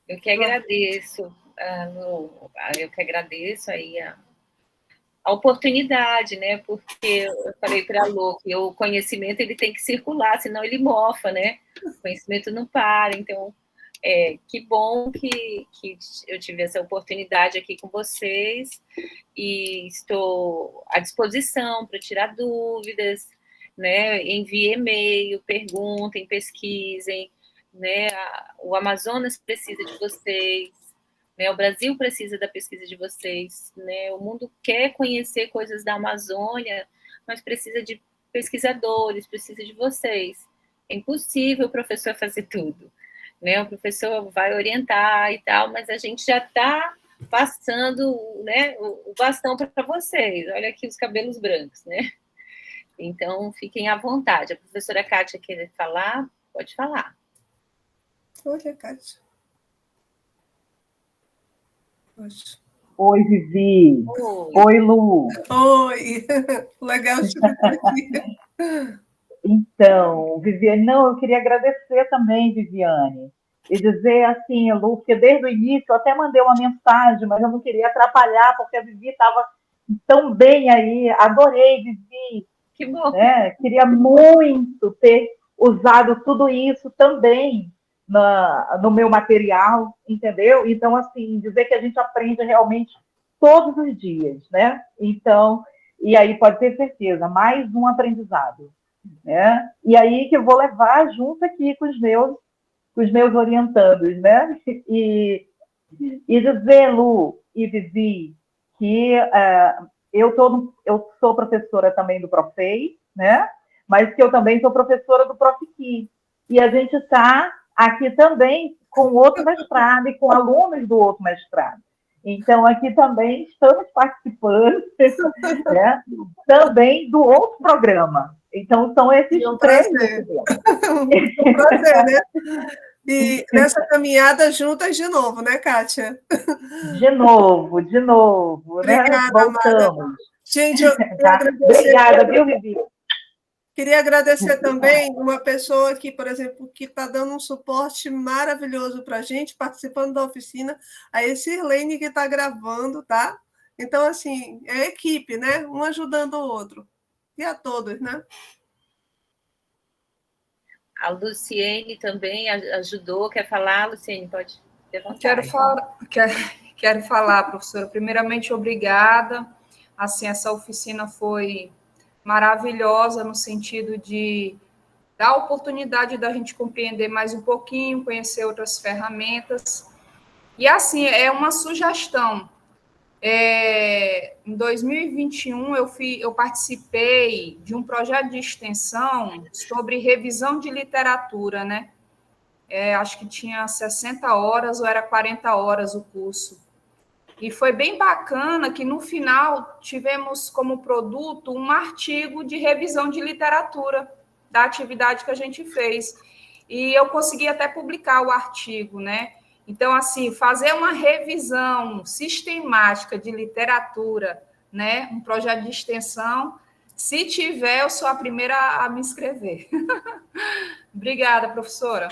Eu que agradeço, aí a oportunidade, né? Porque eu falei para a Lô que o conhecimento ele tem que circular, senão ele mofa, né? O conhecimento não para, então que bom que eu tive essa oportunidade aqui com vocês e estou à disposição para tirar dúvidas, né? Envie e-mail, perguntem, pesquisem, né? O Amazonas precisa de vocês, né? O Brasil precisa da pesquisa de vocês, né? O mundo quer conhecer coisas da Amazônia, mas precisa de pesquisadores, precisa de vocês. É impossível o professor fazer tudo, né? O professor vai orientar e tal, mas a gente já está passando, né, o bastão para vocês. Olha aqui os cabelos brancos, né? Então, fiquem à vontade. A professora Kátia quer falar? Pode falar. Oi, Kátia. Oi, Vivi. Oi, Lu. Oi. Legal te ver aqui. Então, Viviane, eu queria agradecer também, Viviane, e dizer assim, Lu, porque desde o início eu até mandei uma mensagem, mas eu não queria atrapalhar, porque a Vivi estava tão bem aí, adorei, Vivi. Que bom. Né? Queria muito ter usado tudo isso também no meu material, entendeu? Então, assim, dizer que a gente aprende realmente todos os dias, né? Então, e aí pode ter certeza, mais um aprendizado. Né? E aí que eu vou levar junto aqui com os meus orientandos, né? E dizer, Lu e Vivi, que eu sou professora também do Profei, né? Mas que eu também sou professora do Profiqui. E a gente está aqui também com outro mestrado e com alunos do outro mestrado. Então, aqui também estamos participando, né? Também do outro programa. Então, são esses três. Um prazer, né? E nessa caminhada juntas de novo, né, Kátia? De novo, né? Obrigada, amada. Voltamos. Gente, eu queria Tá? agradecer. Obrigada, viu, Vivi? Queria agradecer também uma pessoa que, por exemplo, que está dando um suporte maravilhoso para a gente, participando da oficina, a Sirlene, que está gravando, tá? Então, assim, é equipe, né? Um ajudando o outro. E a todos, né? A Luciene também ajudou. Quer falar, Luciene? Pode ter vontade. Quero falar, professora. Primeiramente, obrigada. Assim, essa oficina foi maravilhosa no sentido de dar a oportunidade da gente compreender mais um pouquinho, conhecer outras ferramentas. E, assim, é uma sugestão. Em 2021, eu participei de um projeto de extensão sobre revisão de literatura, né? Acho que tinha 60 horas ou era 40 horas o curso. E foi bem bacana que, no final, tivemos como produto um artigo de revisão de literatura da atividade que a gente fez. E eu consegui até publicar o artigo, né? Então, assim, fazer uma revisão sistemática de literatura, né? Um projeto de extensão. Se tiver, eu sou a primeira a me inscrever. Obrigada, professora.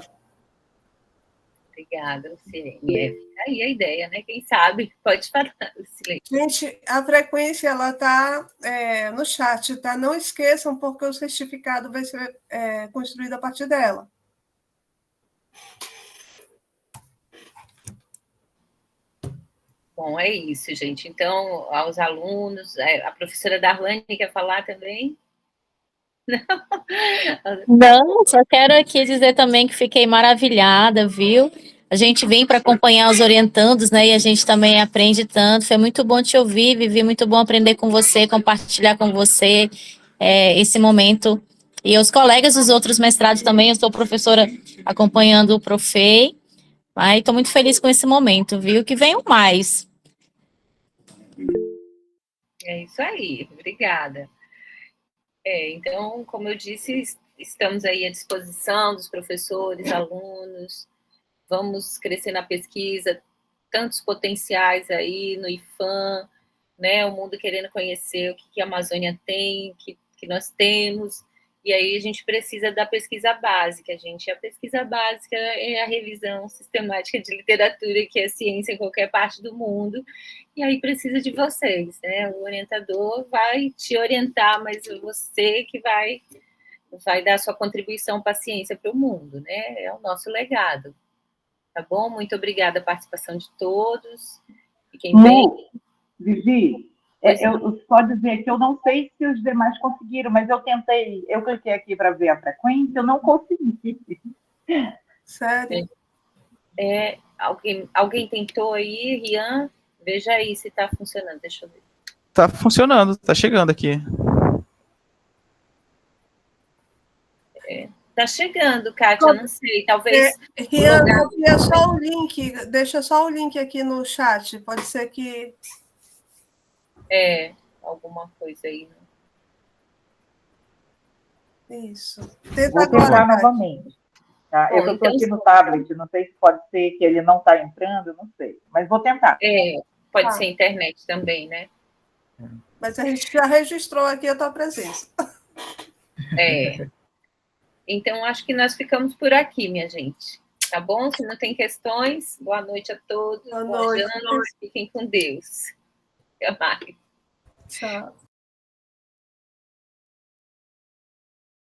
Obrigada, Luciene. Fica aí a ideia, né? Quem sabe pode falar, Luciene. Gente, a frequência ela está no chat, tá? Não esqueçam, porque o certificado vai ser construído a partir dela. Bom, é isso, gente. Então, aos alunos, a professora Darlane quer falar também? Não, só quero aqui dizer também que fiquei maravilhada, viu? A gente vem para acompanhar os orientandos, né? E a gente também aprende tanto. Foi muito bom te ouvir, Vivi, muito bom aprender com você, compartilhar com você esse momento. E os colegas dos outros mestrados também, eu sou professora acompanhando o Profei. Aí estou muito feliz com esse momento, viu? Que venham mais. É isso aí, obrigada. Então, como eu disse, estamos aí à disposição dos professores, alunos, vamos crescer na pesquisa, tantos potenciais aí no IFAM, né, o mundo querendo conhecer o que a Amazônia tem, que nós temos, e aí a gente precisa da pesquisa básica, gente. A pesquisa básica é a revisão sistemática de literatura, que é ciência em qualquer parte do mundo, e aí precisa de vocês, né? O orientador vai te orientar, mas você que vai dar a sua contribuição para a ciência para o mundo, né? É o nosso legado. Tá bom? Muito obrigada a participação de todos. Fiquem bem. Vivi, eu só dizer que eu não sei se os demais conseguiram, mas eu cliquei aqui para ver a frequência, eu não consegui. Sério? Alguém tentou aí, Rian? Veja aí se está funcionando, deixa eu ver. Tá funcionando, tá chegando aqui. Tá chegando, Kátia, não sei, talvez... Rian, só o link, deixa só o link aqui no chat, pode ser que... alguma coisa aí. Isso. Vou tentar novamente. Tá? Bom, eu estou aqui no tablet, não sei se pode ser que ele não está entrando, não sei, mas vou tentar. Pode ser internet também, né? Mas a gente já registrou aqui a tua presença. Então, acho que nós ficamos por aqui, minha gente. Tá bom? Se não tem questões, boa noite a todos. Boa noite. Fiquem com Deus. Até mais. Tchau.